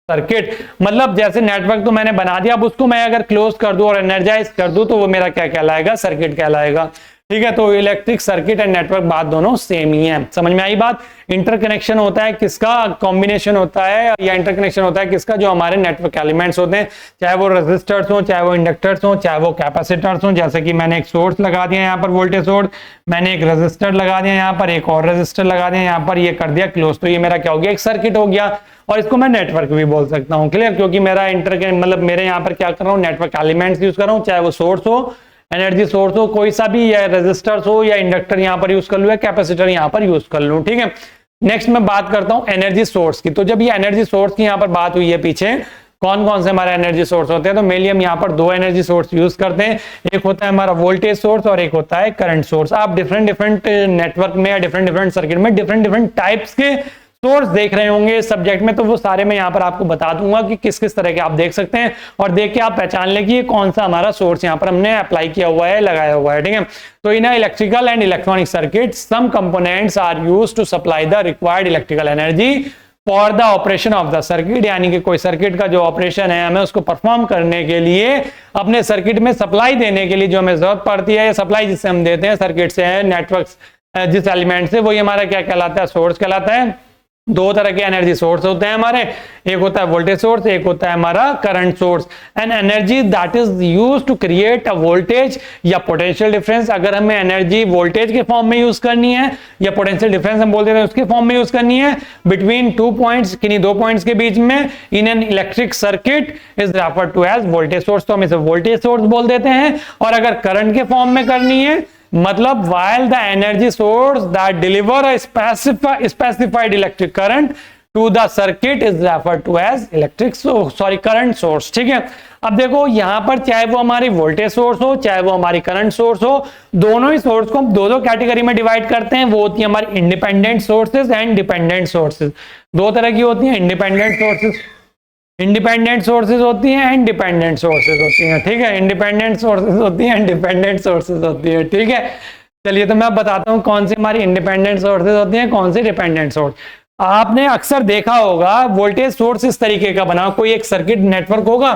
circuit. मतलब जैसे नेटवर्क तो मैंने बना दिया, अब उसको मैं अगर क्लोज कर दूं और एनर्जाइज कर दूं तो वो मेरा क्या कहलाएगा, सर्किट कहलाएगा। ठीक है। तो इलेक्ट्रिक सर्किट एंड नेटवर्क बात दोनों सेम ही है, समझ में आई बात। इंटरकनेक्शन होता है किसका, कॉम्बिनेशन होता है या इंटरकनेक्शन होता है किसका, जो हमारे नेटवर्क एलिमेंट्स होते हैं, चाहे वो रेजिस्टर्स हो, चाहे वो इंडक्टर्स हो, चाहे वो कैपेसिटर्स हो। जैसे कि मैंने एक सोर्स लगा दिया यहाँ पर, वोल्टेज सोर्स, मैंने एक रेजिस्टर लगा दिया यहाँ पर, एक और रेजिस्टर लगा दिया यहाँ पर, ये कर दिया क्लोज, तो ये मेरा क्या हो गया, एक सर्किट हो गया। और इसको मैं नेटवर्क भी बोल सकता हूँ, क्लियर, क्योंकि मेरा मतलब मेरे यहाँ पर क्या कर रहा हूँ, नेटवर्क एलिमेंट्स यूज कर रहा हूँ, चाहे वो सोर्स हो, एनर्जी सोर्स हो कोई सा भी, या रेजिस्टर्स हो, या इंडक्टर यहाँ पर यूज कर लूं, या कैपेसिटर यहाँ पर यूज कर लूं, ठीक है। नेक्स्ट मैं बात करता हूं एनर्जी सोर्स की। तो जब ये एनर्जी सोर्स की यहाँ पर बात हुई है पीछे, कौन कौन से हमारे एनर्जी सोर्स होते हैं, तो मेनली हम यहाँ पर दो एनर्जी सोर्स यूज करते हैं। एक होता है हमारा वोल्टेज सोर्स और एक होता है करंट सोर्स। आप डिफरेंट नेटवर्क में या डिफरेंट सर्किट में डिफरेंट टाइप्स के सोर्स देख रहे होंगे इस सब्जेक्ट में, तो वो सारे मैं यहाँ पर आपको बता दूंगा कि किस किस तरह के आप देख सकते हैं, और देख के आप पहचान लें कि ये कौन सा हमारा सोर्स यहाँ पर हमने अप्लाई किया हुआ है, लगाया हुआ है, ठीक है। तो in electrical and electronic circuit some components are used to supply the required electrical energy for the operation of the circuit, यानी कि कोई सर्किट का जो ऑपरेशन है हमें उसको परफॉर्म करने के लिए, अपने सर्किट में सप्लाई देने के लिए जो हमें जरूरत पड़ती है, सप्लाई जिससे हम देते हैं सर्किट से, नेटवर्क जिस एलिमेंट से, वो ये हमारा क्या कहलाता है, सोर्स कहलाता है। दो तरह के एनर्जी सोर्स होते हैं हमारे, एक होता है वोल्टेज सोर्स, एक होता है हमारा current source. And energy that is used to create a voltage या पोटेंशियल डिफरेंस, अगर हमें एनर्जी वोल्टेज के फॉर्म में यूज करनी है या पोटेंशियल डिफरेंस हम बोल देते हैं उसके फॉर्म में यूज करनी है, बिटवीन 2 पॉइंट्स, किन्हीं दो पॉइंट्स के बीच में, in an electric circuit is referred to as voltage source, तो हम इसे वोल्टेज सोर्स बोल देते हैं। और अगर करंट के फॉर्म में करनी है, मतलब while the energy source that deliver a specified electric current to the circuit is referred to as current source, ठीक है। अब देखो यहां पर चाहे वो हमारी वोल्टेज सोर्स हो, चाहे वो हमारी करंट सोर्स हो, दोनों ही सोर्स को हम दो कैटेगरी में डिवाइड करते हैं। वो होती है हमारी independent sources and dependent sources. दो तरह की होती है, इंडिपेंडेंट सोर्सेज होती हैं एंड डिपेंडेंट सोर्सेज होती हैं, ठीक है। इंडिपेंडेंट सोर्सेज होती हैं, डिपेंडेंट सोर्सेज होती है, ठीक है। चलिए तो मैं बताता हूं कौन सी हमारी इंडिपेंडेंट सोर्सेज होती हैं, कौन सी डिपेंडेंट सोर्स। आपने अक्सर देखा होगा वोल्टेज सोर्स इस तरीके का बना, कोई एक सर्किट नेटवर्क होगा,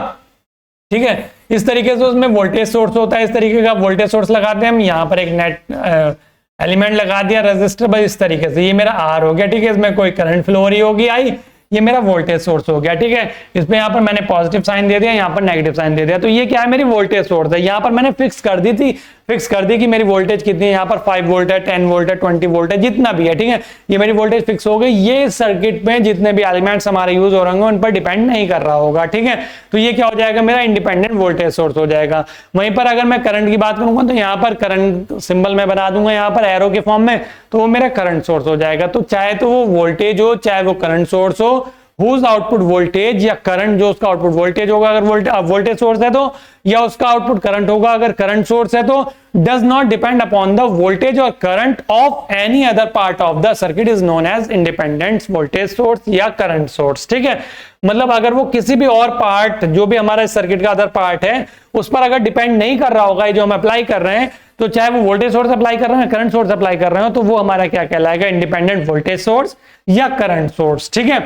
ठीक है, इस तरीके से उसमें वोल्टेज सोर्स होता है, इस तरीके का वोल्टेज सोर्स लगाते हैं हम, यहाँ पर एक नेट एलिमेंट लगा दिया रजिस्टर, बस इस तरीके से, ये मेरा आर हो गया, ठीक है। इसमें कोई करंट फ्लो हो रही होगी आई, ये मेरा वोल्टेज सोर्स हो गया, ठीक है। इसमें यहाँ पर मैंने पॉजिटिव साइन दे दिया, यहाँ पर नेगेटिव साइन दे दिया, तो ये क्या है, मेरी वोल्टेज सोर्स है। यहाँ पर मैंने फिक्स कर दी कि मेरी वोल्टेज कितनी है, यहाँ पर 5 वोल्ट है, 10 वोल्ट है, 20 वोल्ट है, जितना भी है, ठीक है। ये मेरी वोल्टेज फिक्स हो गई। ये सर्किट में जितने भी एलिमेंट्स हमारे यूज हो रहे होंगे उन पर डिपेंड नहीं कर रहा होगा, ठीक है। तो ये क्या हो जाएगा, मेरा इंडिपेंडेंट वोल्टेज सोर्स हो जाएगा। वहीं पर अगर मैं करंट की बात करूंगा तो यहाँ पर करंट सिंबल में बना दूंगा यहाँ पर एरो के फॉर्म में, तो वो मेरा करंट सोर्स हो जाएगा। तो चाहे तो वो वोल्टेज हो, चाहे वो करंट सोर्स हो, हुज आउटपुट वोल्टेज या करंट, जो उसका आउटपुट वोल्टेज होगा अगर वोल्टेज सोर्स है तो, या उसका आउटपुट करंट होगा अगर करंट सोर्स है तो, does not depend upon the voltage और current of any other part of the circuit, is known as independent voltage source या करंट सोर्स, ठीक है। मतलब अगर वो किसी भी और पार्ट, जो भी हमारा सर्किट का अदर पार्ट है, उस पर अगर डिपेंड नहीं कर रहा होगा जो हम अप्लाई कर रहे हैं, तो चाहे वो वोल्टेज सोर्स अप्लाई कर रहे हैं, करंट सोर्स अप्लाई कर रहे हो, तो वो हमारा क्या कहलाएगा, इंडिपेंडेंट वोल्टेज सोर्स या करंट सोर्स, ठीक है।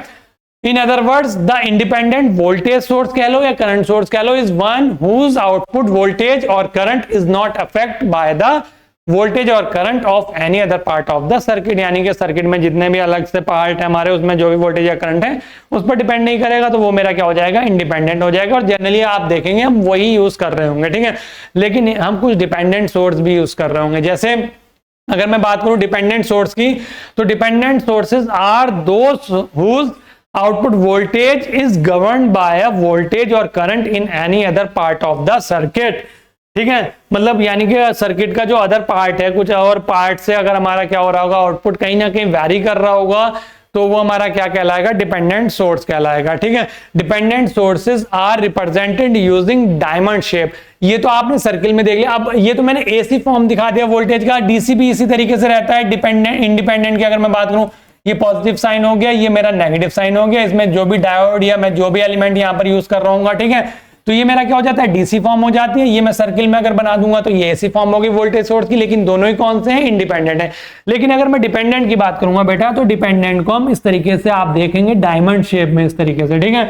In other words, the independent voltage source कह लो या current source कह लो, is one whose output voltage or current is not affected by the voltage or current of any other part of the circuit, यानी कि circuit में जितने भी अलग से पार्ट है हमारे, उसमें जो भी वोल्टेज या करंट है उस पर डिपेंड नहीं करेगा, तो वो मेरा क्या हो जाएगा, इंडिपेंडेंट हो जाएगा। और जनरली आप देखेंगे हम वही यूज कर रहे होंगे, ठीक है। लेकिन हम कुछ डिपेंडेंट सोर्स भी यूज कर रहे होंगे, जैसे अगर मैं बात करूं डिपेंडेंट सोर्स की, तो dependent sources are those whose output voltage is governed by a voltage or current in any other part of the circuit, ठीक है। मतलब यानी कि सर्किट का जो अदर पार्ट है, कुछ और पार्ट से अगर हमारा क्या हो रहा होगा, आउटपुट कहीं ना कहीं वैरी कर रहा होगा, तो वो हमारा क्या कहलाएगा, डिपेंडेंट सोर्स कहलाएगा, ठीक है। Dependent sources are represented using diamond shape. ये तो आपने सर्किल में देख लिया। अब ये तो मैंने एसी फॉर्म दिखा दिया वोल्टेज का, डीसी भी इसी तरीके से रहता है। डिपेंडेंट इंडिपेंडेंट की अगर मैं बात करूं, ये पॉजिटिव साइन हो गया, ये मेरा नेगेटिव साइन हो गया, इसमें जो भी डायोड या मैं जो भी एलिमेंट यहाँ पर यूज कर रहा हूँ, ठीक है, तो ये मेरा क्या हो जाता है, डीसी फॉर्म हो जाती है। ये मैं सर्किल में अगर बना दूंगा तो ये एसी फॉर्म होगी वोल्टेज सोर्स की, लेकिन दोनों ही कौन से हैं, इंडिपेंडेंट है। लेकिन अगर मैं डिपेंडेंट की बात करूंगा बेटा, तो डिपेंडेंट को हम इस तरीके से आप देखेंगे डायमंड शेप में, इस तरीके से, ठीक है।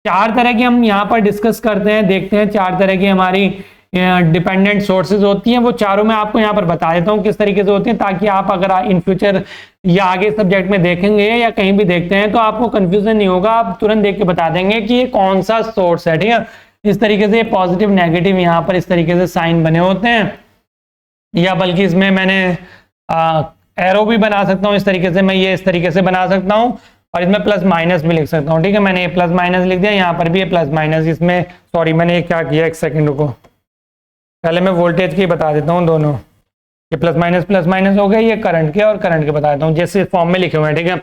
चार तरह की हम यहाँ पर डिस्कस करते हैं, देखते हैं चार तरह की हमारी डिपेंडेंट सोर्सेज होती हैं, वो चारों मैं आपको यहाँ पर बता देता हूँ किस तरीके से होती हैं, ताकि आप अगर इन फ्यूचर या आगे सब्जेक्ट में देखेंगे या कहीं भी देखते हैं तो आपको कंफ्यूजन नहीं होगा, आप तुरंत देख के बता देंगे कि ये कौन सा सोर्स है। ठीक है, इस तरीके से पॉजिटिव नेगेटिव यहाँ पर इस तरीके से साइन बने होते हैं, या बल्कि इसमें मैंने एरो भी बना सकता हूँ इस तरीके से, मैं ये इस तरीके से बना सकता हूँ और इसमें प्लस माइनस भी लिख सकता हूँ। ठीक है, मैंने ये प्लस माइनस लिख दिया, यहाँ पर भी ये प्लस माइनस, इसमें सॉरी मैंने ये क्या किया, एक सेकंड रुको, पहले मैं वोल्टेज की बता देता हूँ दोनों, ये प्लस माइनस हो गया, ये करंट के और करंट के बता देता हूँ जैसे फॉर्म में लिखे हुए हैं। ठीक है,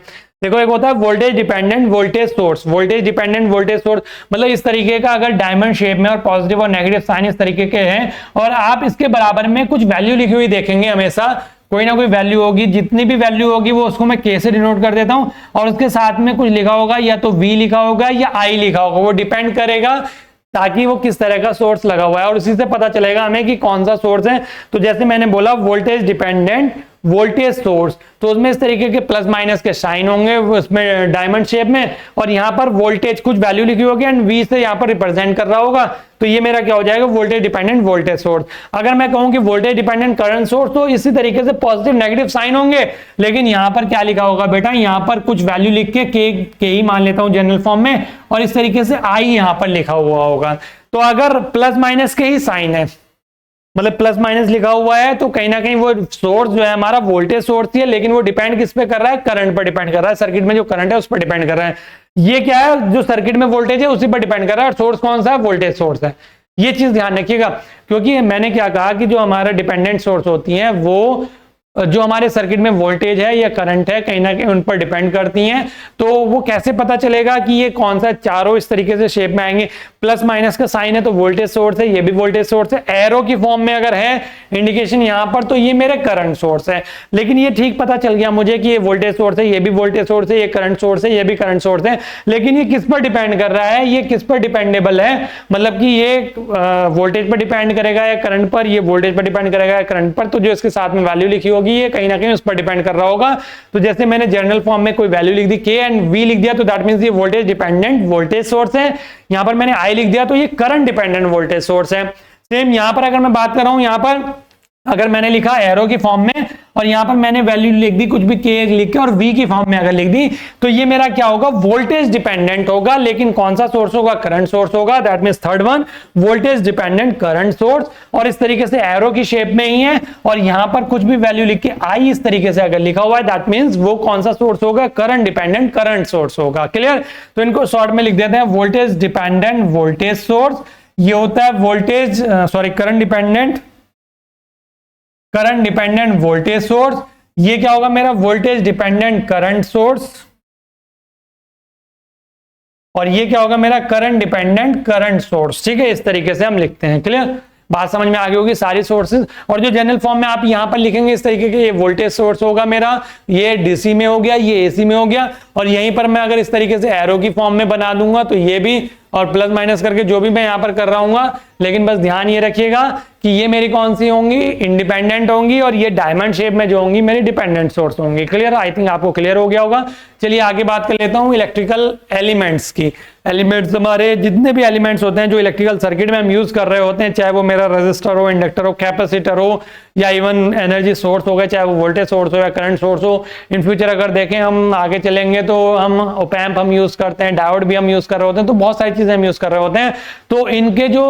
देखो एक होता है voltage dependent voltage source, voltage dependent voltage source मतलब इस तरीके का अगर डायमंड शेप में और पॉजिटिव और नेगेटिव साइन इस तरीके के हैं और आप इसके बराबर में कुछ वैल्यू लिखी हुई देखेंगे, हमेशा कोई ना कोई वैल्यू होगी, जितनी भी वैल्यू होगी वो उसको मैं के से डिनोट कर देता हूं और उसके साथ में कुछ लिखा होगा, या तो V लिखा होगा या I लिखा होगा, वो डिपेंड करेगा ताकि वो किस तरह का सोर्स लगा हुआ है और उसी से पता चलेगा हमें कि कौन सा सोर्स है। तो जैसे मैंने बोला वोल्टेज डिपेंडेंट वोल्टेज सोर्स, तो उसमें इस तरीके के प्लस माइनस के साइन होंगे उसमें डायमंड शेप में, और यहाँ पर वोल्टेज कुछ वैल्यू लिखी होगी एंड V से यहाँ पर रिप्रेजेंट कर रहा होगा, तो ये मेरा क्या हो जाएगा वोल्टेज डिपेंडेंट वोल्टेज सोर्स। अगर मैं कहूं कि वोल्टेज डिपेंडेंट करंट सोर्स, तो इसी तरीके से पॉजिटिव नेगेटिव साइन होंगे, लेकिन यहाँ पर क्या लिखा होगा बेटा, यहाँ पर कुछ वैल्यू लिख के ही मान लेता हूं जनरल फॉर्म में, और इस तरीके से I यहाँ पर लिखा हुआ होगा। तो अगर प्लस माइनस के ही साइन है, मतलब प्लस माइनस लिखा हुआ है, तो कहीं ना कहीं वो सोर्स जो है हमारा वोल्टेज सोर्स ही है, लेकिन वो डिपेंड किस पे कर रहा है, करंट पर डिपेंड कर रहा है, सर्किट में जो करंट है उस पर डिपेंड कर रहा है। ये क्या है, जो सर्किट में वोल्टेज है उसी पर डिपेंड कर रहा है, और सोर्स कौन सा है, वोल्टेज सोर्स है। ये चीज ध्यान रखिएगा, क्योंकि मैंने क्या कहा कि जो हमारा डिपेंडेंट सोर्स होती हैं वो जो हमारे सर्किट में वोल्टेज है या करंट है कहीं ना कहीं उन पर डिपेंड करती हैं। तो वो कैसे पता चलेगा कि ये कौन सा, चारों इस तरीके से शेप में आएंगे, प्लस माइनस का साइन है तो वोल्टेज सोर्स है, ये भी वोल्टेज सोर्स है, एरो की फॉर्म में अगर है इंडिकेशन यहाँ पर तो ये मेरे करंट सोर्स है। लेकिन ये ठीक पता चल गया मुझे कि ये वोल्टेज सोर्स है, ये भी वोल्टेज सोर्स है, ये करंट सोर्स है, ये भी करंट सोर्स है, लेकिन ये किस पर डिपेंड कर रहा है, ये किस पर डिपेंडेबल है, मतलब कि ये वोल्टेज पर डिपेंड करेगा या करंट पर, ये वोल्टेज पर डिपेंड करेगा या करंट पर, तो जो इसके साथ में वैल्यू लिखी होगी ये कहीं ना कहीं उस पर डिपेंड कर रहा होगा। तो जैसे मैंने जनरल फॉर्म में कोई वैल्यू लिख दी K एंड V लिख दिया, तो दैट मींस ये वोल्टेज डिपेंडेंट वोल्टेज सोर्स है। यहां पर मैंने I लिख दिया तो ये करंट डिपेंडेंट वोल्टेज सोर्स है। सेम यहां पर अगर मैं बात कर रहा हूं, यहां पर अगर मैंने लिखा एरो की फॉर्म में और यहां पर मैंने वैल्यू लिख दी कुछ भी K लिख के और V की फॉर्म में अगर लिख दी, तो ये मेरा क्या होगा, वोल्टेज डिपेंडेंट होगा, लेकिन कौन सा सोर्स होगा, करंट सोर्स होगा। That means third one voltage dependent current source, और इस तरीके से एरो की शेप में ही है, और यहां पर कुछ भी वैल्यू लिख के I इस तरीके से अगर लिखा हुआ है, दैट मींस वो कौन सा सोर्स होगा, करंट डिपेंडेंट करंट सोर्स होगा। क्लियर? तो इनको शॉर्ट में लिख देते हैं वोल्टेज डिपेंडेंट वोल्टेज सोर्स, ये होता है voltage current dependent voltage source. ये क्या होगा मेरा, वोल्टेज डिपेंडेंट करंट सोर्स, और ये क्या होगा मेरा, करंट डिपेंडेंट करंट सोर्स। ठीक है, इस तरीके से हम लिखते हैं। क्लियर? बात समझ में आ गई होगी सारी सोर्सेज। और जो जनरल फॉर्म में आप यहां पर लिखेंगे इस तरीके के, ये वोल्टेज सोर्स होगा मेरा, ये डीसी में हो गया, ये एसी में हो गया, और यहीं पर मैं अगर इस तरीके से एरो की फॉर्म में बना दूंगा तो ये भी, और प्लस माइनस करके जो भी मैं यहां पर कर रहा हूँ, लेकिन बस ध्यान ये रखिएगा कि ये मेरी कौन सी होंगी, इंडिपेंडेंट होंगी, और ये डायमंड शेप में जो होंगी मेरी डिपेंडेंट सोर्स होंगी। क्लियर? आई थिंक आपको क्लियर हो गया होगा। चलिए आगे बात कर लेता हूं इलेक्ट्रिकल एलिमेंट्स की। एलिमेंट्स हमारे जितने भी एलिमेंट्स होते हैं जो इलेक्ट्रिकल सर्किट में हम यूज कर रहे होते हैं, चाहे वो मेरा रेजिस्टर हो, इंडक्टर हो, कैपेसिटर हो, या इवन एनर्जी सोर्स हो गया, चाहे वो वोल्टेज सोर्स हो या करंट सोर्स हो। इन फ्यूचर अगर देखें हम आगे चलेंगे तो हम ओपैम्प हम यूज करते हैं, डायोड भी हम यूज कर रहे होते हैं, तो बहुत सारी चीजें हम यूज कर रहे होते हैं। तो इनके जो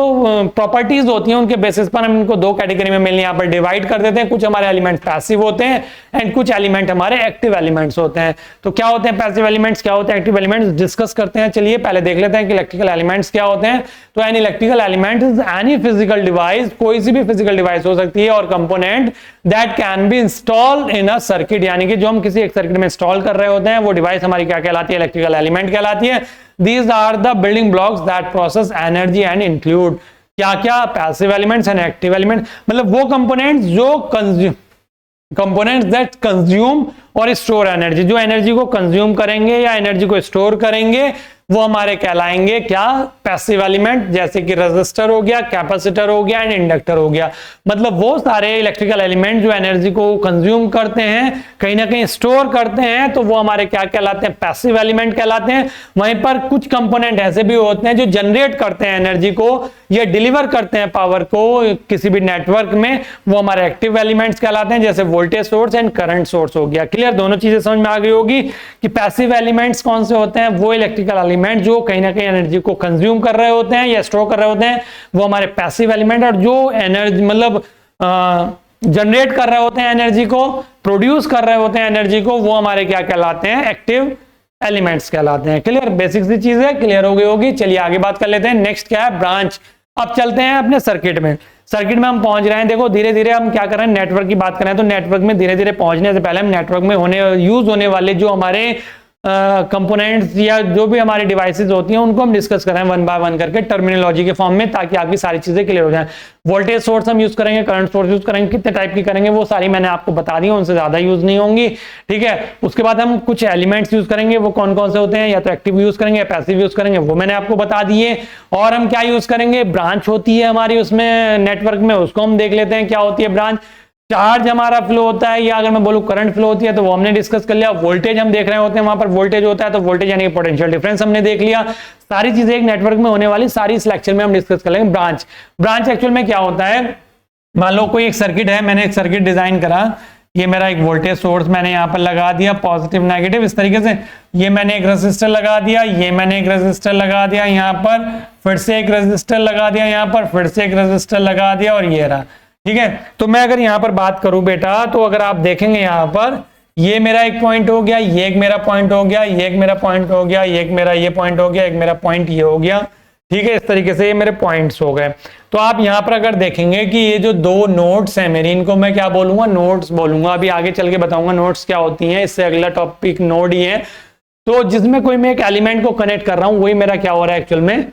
प्रॉपर्टीज होती हैं उनके बेसिस पर हम इनको दो कैटेगरी में मिलने यहाँ पर डिवाइड कर देते हैं। कुछ हमारे एलिमेंट पैसिव होते हैं एंड कुछ एलिमेंट हमारे एक्टिव एलिमेंट्स होते हैं। तो क्या होते हैं पैसिव एलिमेंट्स, क्या होते हैं एक्टिव एलिमेंट्स, डिस्कस करते हैं। चलिए पहले देख लेते हैं कि इलेक्ट्रिकल एलिमेंट्स क्या होते हैं। तो an electrical element is any physical device, कोई सी भी फिजिकल डिवाइस हो सकती है, और component that can be installed in a circuit, यानी कि जो हम किसी एक सर्किट में इंस्टॉल कर रहे होते हैं वो डिवाइस हमारी क्या कहलाती है, इलेक्ट्रिकल एलिमेंट कहलाती है। These are the building blocks that process energy and include क्या क्या passive elements and active element, मतलब वो कंपोनेंट्स जो कंपोनेंट्स दैट कंज्यूम और स्टोर एनर्जी, जो एनर्जी को कंज्यूम करेंगे या एनर्जी को स्टोर करेंगे, वो हमारे कहलाएंगे क्या, पैसिव एलिमेंट, जैसे कि रेजिस्टर हो गया, कैपेसिटर हो गया एंड इंडक्टर हो गया। मतलब वो सारे इलेक्ट्रिकल एलिमेंट जो एनर्जी को कंज्यूम करते हैं, कहीं ना कहीं स्टोर करते हैं, तो वो हमारे क्या कहलाते हैं, पैसिव एलिमेंट कहलाते हैं। वहीं पर कुछ कंपोनेंट ऐसे भी होते हैं जो जनरेट करते हैं एनर्जी को या डिलीवर करते हैं पावर को किसी भी नेटवर्क में, वो हमारे एक्टिव एलिमेंट्स कहलाते हैं, जैसे voltage source and current source हो गया। क्लियर, दोनों चीजें समझ में आ गई होगी कि पैसिव एलिमेंट्स कौन से होते हैं, वो इलेक्ट्रिकल एलिमेंट जो कहीं ना कहीं एनर्जी को कंज्यूम कर रहे होते हैं या स्टोर कर रहे होते हैं, वो हमारे पैसिव एलिमेंट। और जो एनर्जी मतलब जनरेट कर रहे होते हैं एनर्जी को, प्रोड्यूस कर रहे होते हैं एनर्जी को, वो हमारे क्या कहलाते हैं, एक्टिव एलिमेंट्स कहलाते हैं। क्लियर, बेसिक सी चीज है, क्लियर हो गई होगी। चलिए आगे बात कर लेते हैं। नेक्स्ट क्या है, ब्रांच। अब चलते हैं अपने सर्किट में। सर्किट में हम पहुंच रहे हैं, देखो धीरे धीरे हम क्या कर रहे हैं, नेटवर्क की बात कर रहे हैं, तो नेटवर्क में धीरे धीरे पहुंचने से पहले हम नेटवर्क में यूज होने वाले जो हमारे कंपोनेंट्स या जो भी हमारी डिवाइसेस होती हैं उनको हम डिस्कस कर रहे हैं वन बाय वन करके टर्मिनोलॉजी के फॉर्म में, ताकि आपकी सारी चीजें क्लियर हो जाएं। वोल्टेज सोर्स हम यूज करेंगे, करंट सोर्स यूज करेंगे, कितने टाइप की करेंगे वो सारी मैंने आपको बता दी, उनसे ज्यादा यूज नहीं होंगी। ठीक है, उसके बाद हम कुछ एलिमेंट्स यूज करेंगे, वो कौन कौन से होते हैं, या तो एक्टिव यूज करेंगे या पैसिव यूज करेंगे, वो मैंने आपको बता दिए। और हम क्या यूज करेंगे, ब्रांच होती है हमारी उसमें नेटवर्क में, उसको हम देख लेते हैं क्या होती है ब्रांच। चार्ज हमारा फ्लो होता है, या अगर मैं बोलूं करंट फ्लो होती है, तो वो हमने डिस्कस कर लिया। वोल्टेज हम देख रहे होते हैं, वहां पर वोल्टेज होता है, तो वोल्टेज यानी पोटेंशियल डिफरेंस हमने देख लिया। सारी चीजें एक नेटवर्क में होने वाली सारी इस लेक्चर में हम डिस्कस कर लेंगे। ब्रांच, ब्रांच एक्चुअल में क्या होता है, मान लो कोई एक सर्किट है, मैंने एक सर्किट डिजाइन करा, ये मेरा एक वोल्टेज सोर्स मैंने यहाँ पर लगा दिया, पॉजिटिव नेगेटिव इस तरीके से, ये मैंने एक रेजिस्टर लगा दिया, ये मैंने एक रेजिस्टर लगा दिया यहाँ पर, फिर से एक रेजिस्टर लगा दिया यहाँ पर, फिर से एक रेजिस्टर लगा दिया, और ये रहा। ठीक है, तो मैं अगर यहां पर बात करूं बेटा, तो अगर आप देखेंगे यहां पर, ये मेरा एक पॉइंट हो गया, ये एक मेरा पॉइंट हो गया, ये एक मेरा पॉइंट हो गया, ये एक मेरा ये पॉइंट हो गया, एक मेरा पॉइंट ये हो गया। ठीक है, इस तरीके से ये मेरे पॉइंट्स हो गए। तो आप यहां पर अगर देखेंगे कि ये जो दो नोड्स हैं मेरी, इनको मैं क्या बोलूंगा, नोड्स बोलूंगा। अभी आगे चल के बताऊंगा नोड्स क्या होती हैं, इससे अगला टॉपिक नोड ही है। तो जिसमें कोई मैं एक एलिमेंट को कनेक्ट कर रहा हूं, वही मेरा क्या हो रहा है, एक्चुअल में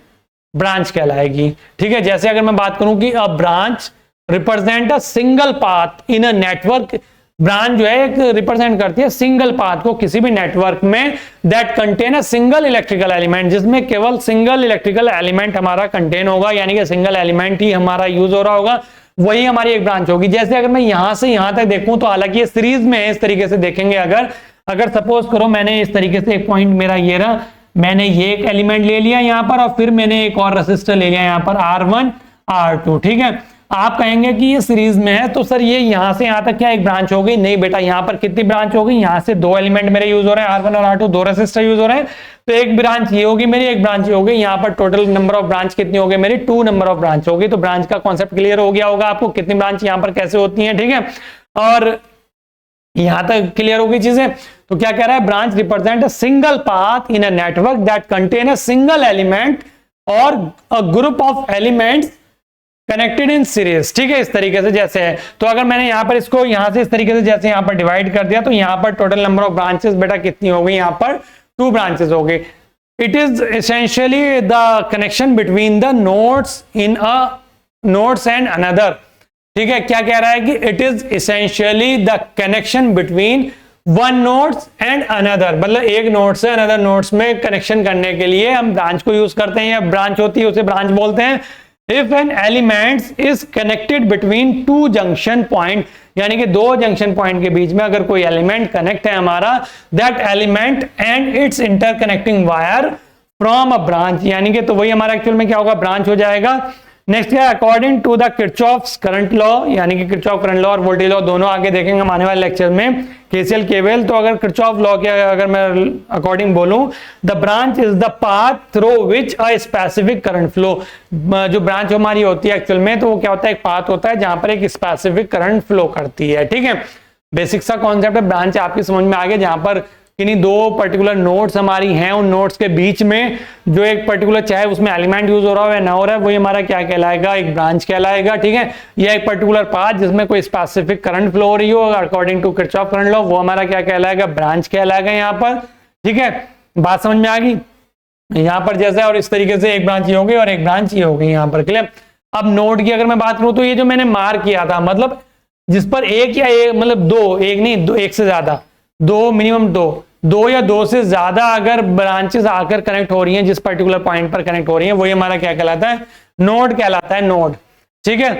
ब्रांच कहलाएगी। ठीक है, जैसे अगर मैं बात करूं कि a branch represent a single path in a network, branch जो है एक रिप्रेजेंट करती है सिंगल पाथ को किसी भी नेटवर्क में, that contain a single electrical element, जिसमें केवल सिंगल इलेक्ट्रिकल एलिमेंट हमारा कंटेन होगा, यानी कि सिंगल एलिमेंट ही हमारा यूज हो रहा होगा, वही हमारी एक ब्रांच होगी। जैसे अगर मैं यहां से यहां तक देखूं, तो हालांकि ये सीरीज में है, इस तरीके से देखेंगे अगर सपोज करो मैंने इस तरीके से एक पॉइंट मेरा ये रहा, मैंने ये एक एलिमेंट ले लिया यहां पर, और फिर मैंने एक और रेसिस्टर ले लिया यहां पर R1 R2। ठीक है, आप कहेंगे कि ये सीरीज में है, तो सर ये यहां से यहां तक क्या एक ब्रांच हो गई? नहीं बेटा, यहां पर कितनी ब्रांच हो गई, यहां से दो एलिमेंट मेरे यूज हो रहे हैं, R1 और R2, दो रेसिस्टर यूज हो रहे हैं, तो एक ब्रांच ये होगी मेरी, एक ब्रांच ये होगी। यहां पर टोटल नंबर ऑफ ब्रांच कितनी हो गई मेरी, 2 नंबर ऑफ ब्रांच होगी। तो ब्रांच का कॉन्सेप्ट क्लियर हो गया होगा आपको, कितनी ब्रांच यहां पर कैसे होती है। ठीक है, और यहां तक क्लियर होगी चीजें। तो क्या कह रहा है, branch represent a single path in a network that contain a single element और a group of elements connected in series. ठीक है, इस तरीके से जैसे है। तो अगर मैंने यहां पर इसको यहां से इस तरीके से जैसे यहां पर डिवाइड कर दिया, तो यहां पर टोटल नंबर ऑफ ब्रांचेस बेटा कितनी हो गई, यहां पर 2 ब्रांचेस हो गई। It is essentially the connection between the nodes in a nodes and another. ठीक है, क्या कह रहा है कि it is essentially the connection between one nodes and another, मतलब एक नोड से अनदर नोड्स में कनेक्शन करने के लिए हम ब्रांच को यूज करते हैं, या ब्रांच होती है उसे ब्रांच बोलते हैं। If an element is connected between two junction point, यानी कि दो जंक्शन पॉइंट के बीच में अगर कोई एलिमेंट कनेक्ट है हमारा, that element and its interconnecting wire from a branch, यानी कि तो वही हमारा एक्चुअल में क्या होगा, ब्रांच हो जाएगा। नेक्स्ट है according to the Kirchhoff's current law, यानी कि किरचॉफ करंट लॉ और वोल्टेज लॉ दोनों आगे देखेंगे हम आने वाले लेक्चर में, केसीएल केवीएल। तो अगर किरचॉफ लॉ के अगर मैं अकॉर्डिंग बोलूं, the branch is the path through which a specific current flow, जो ब्रांच हमारी होती है एक्चुअल में, तो वो क्या होता है, एक पाथ होता है जहां पर एक स्पेसिफिक करंट फ्लो करती है। ठीक है, बेसिक सा कॉन्सेप्ट है, ब्रांच आपकी समझ में आ गया, जहां पर किन्हीं दो पर्टिकुलर नोड्स हमारी हैं, उन नोड्स के बीच में जो एक पर्टिकुलर, चाहे उसमें एलिमेंट यूज हो रहा हो या ना हो रहा है, वही हमारा क्या कहलाएगा, एक ब्रांच कहलाएगा। ठीक है, यह एक पर्टिकुलर पाथ जिसमें कोई स्पेसिफिक करंट फ्लो हो रही हो according to Kirchhoff current law, वो हमारा क्या कहलाएगा, ब्रांच कहलाएगा यहाँ पर। ठीक है, बात समझ में आ गई यहाँ पर जैसे, और इस तरीके से एक ब्रांच ये होगी और एक ब्रांच ये होगी यहाँ पर। क्लियर। अब नोड की अगर मैं बात करूं, तो ये जो मैंने मार्क किया था, मतलब जिस पर एक या एक, मतलब दो, एक नहीं दो, एक से ज्यादा, दो मिनिमम दो, दो या दो से ज्यादा अगर ब्रांचेस आकर कनेक्ट हो रही हैं, जिस पर्टिकुलर पॉइंट पर कनेक्ट हो रही हैं, वही हमारा क्या कहलाता है, नोड कहलाता है, नोड। ठीक है,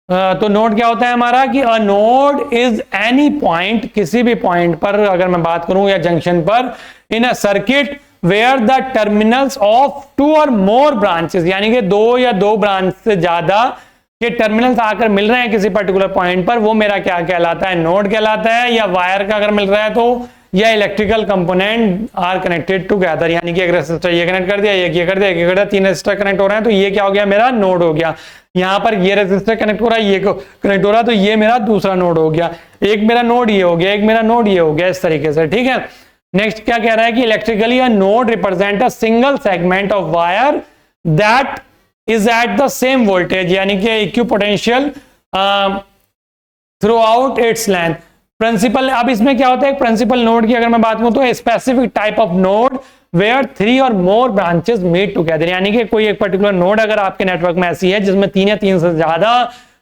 तो नोड क्या होता है हमारा कि a node is any point, किसी भी पॉइंट पर अगर मैं बात करूं या जंक्शन पर in a circuit where the terminals of two और मोर ब्रांचेस, यानी कि दो या दो ब्रांच से ज्यादा के टर्मिनल्स आकर मिल रहे हैं किसी पर्टिकुलर पॉइंट पर, वो मेरा क्या कहलाता है, नोड कहलाता है। या वायर का अगर मिल रहा है तो, या electrical component are connected together, यानी कि एक रेजिस्टर ये कनेक्ट कर दिया, एक ये कर दिया, एक ये कर दिया, तीन रेजिस्टर कनेक्ट हो रहे हैं तो ये क्या हो गया, मेरा नोड हो गया। यहाँ पर ये रेजिस्टर कनेक्ट हो रहा है, ये कनेक्ट हो रहा है तो ये मेरा दूसरा नोड हो गया। एक मेरा नोड ये हो गया, एक मेरा नोड ये हो गया, इस तरीके से। ठीक है, नेक्स्ट क्या कह रहा है कि electrically a node represent a single segment of wire that is at the same voltage, यानी कि equipotential throughout its length. Principle, अब इसमें क्या होता है, प्रिंसिपल नोड की अगर मैं बात करूं तो specific type of node where three और मोर ब्रांचेस मीट टुगेदर, यानी कि कोई एक पर्टिकुलर नोड अगर आपके नेटवर्क में ऐसी है जिसमें तीन या तीन से ज्यादा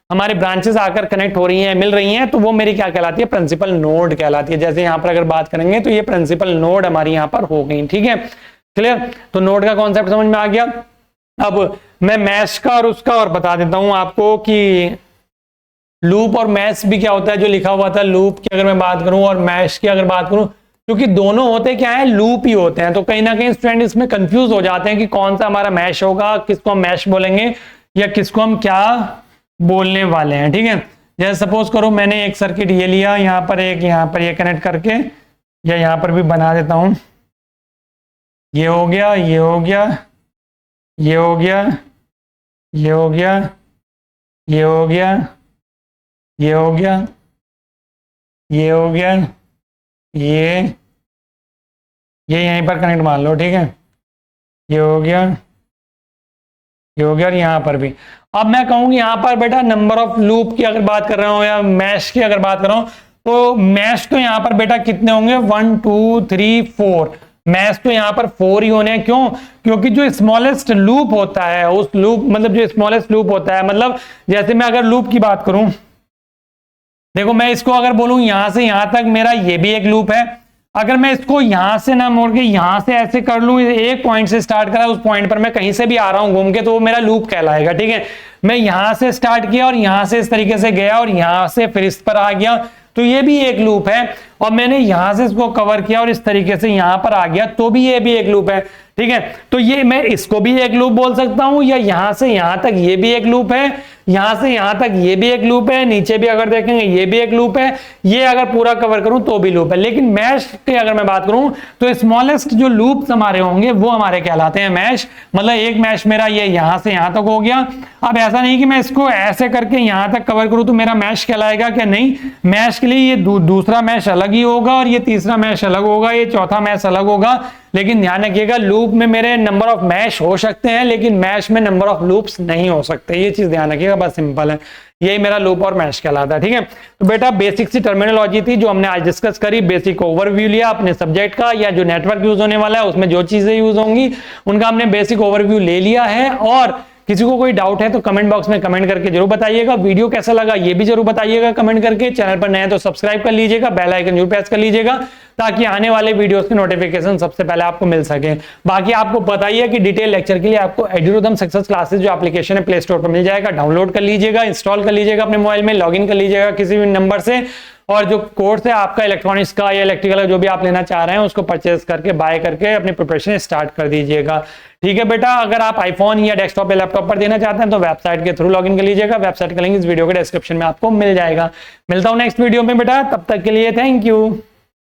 हमारे ब्रांचेस आकर कनेक्ट हो रही हैं, मिल रही हैं, तो वो मेरी क्या कहलाती है, प्रिंसिपल नोड कहलाती है। जैसे यहाँ पर अगर बात करेंगे तो ये प्रिंसिपल नोड हमारी यहाँ पर हो गई। ठीक है, क्लियर, तो नोड का कॉन्सेप्ट समझ में आ गया। अब मैं मैश का और उसका और बता देता हूं आपको कि लूप और मैश भी क्या होता है, जो लिखा हुआ था लूप की अगर मैं बात करूं और मैश की अगर बात करूं, क्योंकि दोनों होते क्या है, लूप ही होते हैं, तो कहीं ना कहीं स्टूडेंट इसमें कंफ्यूज हो जाते हैं कि कौन सा हमारा मैश होगा, किसको हम मैश बोलेंगे या किसको हम क्या बोलने वाले हैं। ठीक है, जैसे सपोज करो मैंने एक सर्किट ये लिया, यहाँ पर एक, यहाँ पर ये कनेक्ट करके, या यहाँ पर भी बना देता हूं, ये हो गया, ये हो गया, ये हो गया, ये हो गया, ये हो गया, ये हो गया, ये हो गया, ये यहीं पर कनेक्ट मान लो। ठीक है, ये हो गया, ये हो गया, और यहाँ पर भी। अब मैं कहूँगी यहाँ पर बेटा नंबर ऑफ लूप की अगर बात कर रहा हूँ या मैश की अगर बात कर रहा हूँ, तो मैश तो यहाँ पर बेटा कितने होंगे, 1 2 3 4, मैश तो यहाँ पर 4 ही होने हैं। क्यों, क्योंकि जो स्मॉलेस्ट लूप होता है, उस लूप मतलब जो स्मॉलेस्ट लूप होता है, मतलब जैसे मैं अगर लूप की बात करूं, देखो मैं इसको अगर बोलूं यहां से यहां तक मेरा ये भी एक लूप है, अगर मैं इसको यहां से ना मोड़ के यहां से ऐसे कर लूं, एक पॉइंट से स्टार्ट करा, उस पॉइंट पर मैं कहीं से भी आ रहा हूं घूम के, तो वो मेरा लूप कहलाएगा। ठीक है, मैं यहां से स्टार्ट किया और यहां से इस तरीके से गया और यहां से फिर इस पर आ गया, तो ये भी एक लूप है। और मैंने यहां से इसको कवर किया और इस तरीके से यहां पर आ गया, तो भी ये भी एक लूप है। ठीक है, तो ये मैं इसको भी एक लूप बोल सकता हूं, या यहां से यहां तक ये भी एक लूप है, यहां से यहां तक ये भी एक लूप है, नीचे भी अगर देखेंगे ये भी एक लूप है, ये अगर पूरा कवर करूं तो भी लूप है। लेकिन मैश की अगर मैं बात करूं तो स्मॉलेस्ट जो लूप्स हमारे होंगे वो हमारे कहलाते हैं मैश। मतलब एक मैश मेरा ये यहां से यहां तक हो गया। अब ऐसा नहीं कि मैं इसको ऐसे करके यहां तक कवर करूं तो मेरा मैश कहलाएगा, क्या नहीं, मैश के लिए ये दूसरा मैश अलग ही होगा और ये तीसरा मैश अलग होगा, ये चौथा मैश अलग होगा। लेकिन ध्यान रखिएगा लूप में मेरे नंबर ऑफ मैश हो सकते हैं, लेकिन मैश में नंबर ऑफ लूप्स नहीं हो सकते, ये चीज ध्यान रखिएगा, बस सिंपल है, यही मेरा लूप और मैश कहलाता है। ठीक है, तो बेटा बेसिक सी टर्मिनोलॉजी थी जो हमने आज डिस्कस करी, बेसिक ओवरव्यू लिया अपने सब्जेक्ट का, या जो नेटवर्क यूज होने वाला है उसमें जो चीजें यूज होंगी उनका हमने बेसिक ओवरव्यू ले लिया है। और किसी को कोई डाउट है तो कमेंट बॉक्स में कमेंट करके जरूर बताइएगा। वीडियो कैसा लगा ये भी जरूर बताइएगा कमेंट करके। चैनल पर नए हैं तो सब्सक्राइब कर लीजिएगा, बेल आइकन जरूर प्रेस कर लीजिएगा ताकि आने वाले वीडियोस की नोटिफिकेशन सबसे पहले आपको मिल सके। बाकी आपको बताइए कि डिटेल लेक्चर के लिए आपको एड्यूरिदम सक्सेस क्लासेस जो एप्लीकेशन है प्ले स्टोर पर मिल जाएगा, डाउनलोड कर लीजिएगा, इंस्टॉल कर लीजिएगा अपने मोबाइल में, लॉगिन कर लीजिएगा किसी भी नंबर से, और जो कोर्स है आपका इलेक्ट्रॉनिक्स का या इलेक्ट्रिकल का जो भी आप लेना चाह रहे हैं उसको परचेज करके बाय करके अपनी प्रिपरेशन स्टार्ट कर दीजिएगा। ठीक है बेटा, अगर आप आईफोन या डेस्कटॉप या लैपटॉप पर देना चाहते हैं तो वेबसाइट के थ्रू लॉगिन कर लीजिएगा, वेबसाइट का लिंक इस वीडियो के डिस्क्रिप्शन में आपको मिल जाएगा। मिलता हूं नेक्स्ट वीडियो में बेटा, तब तक के लिए थैंक यू।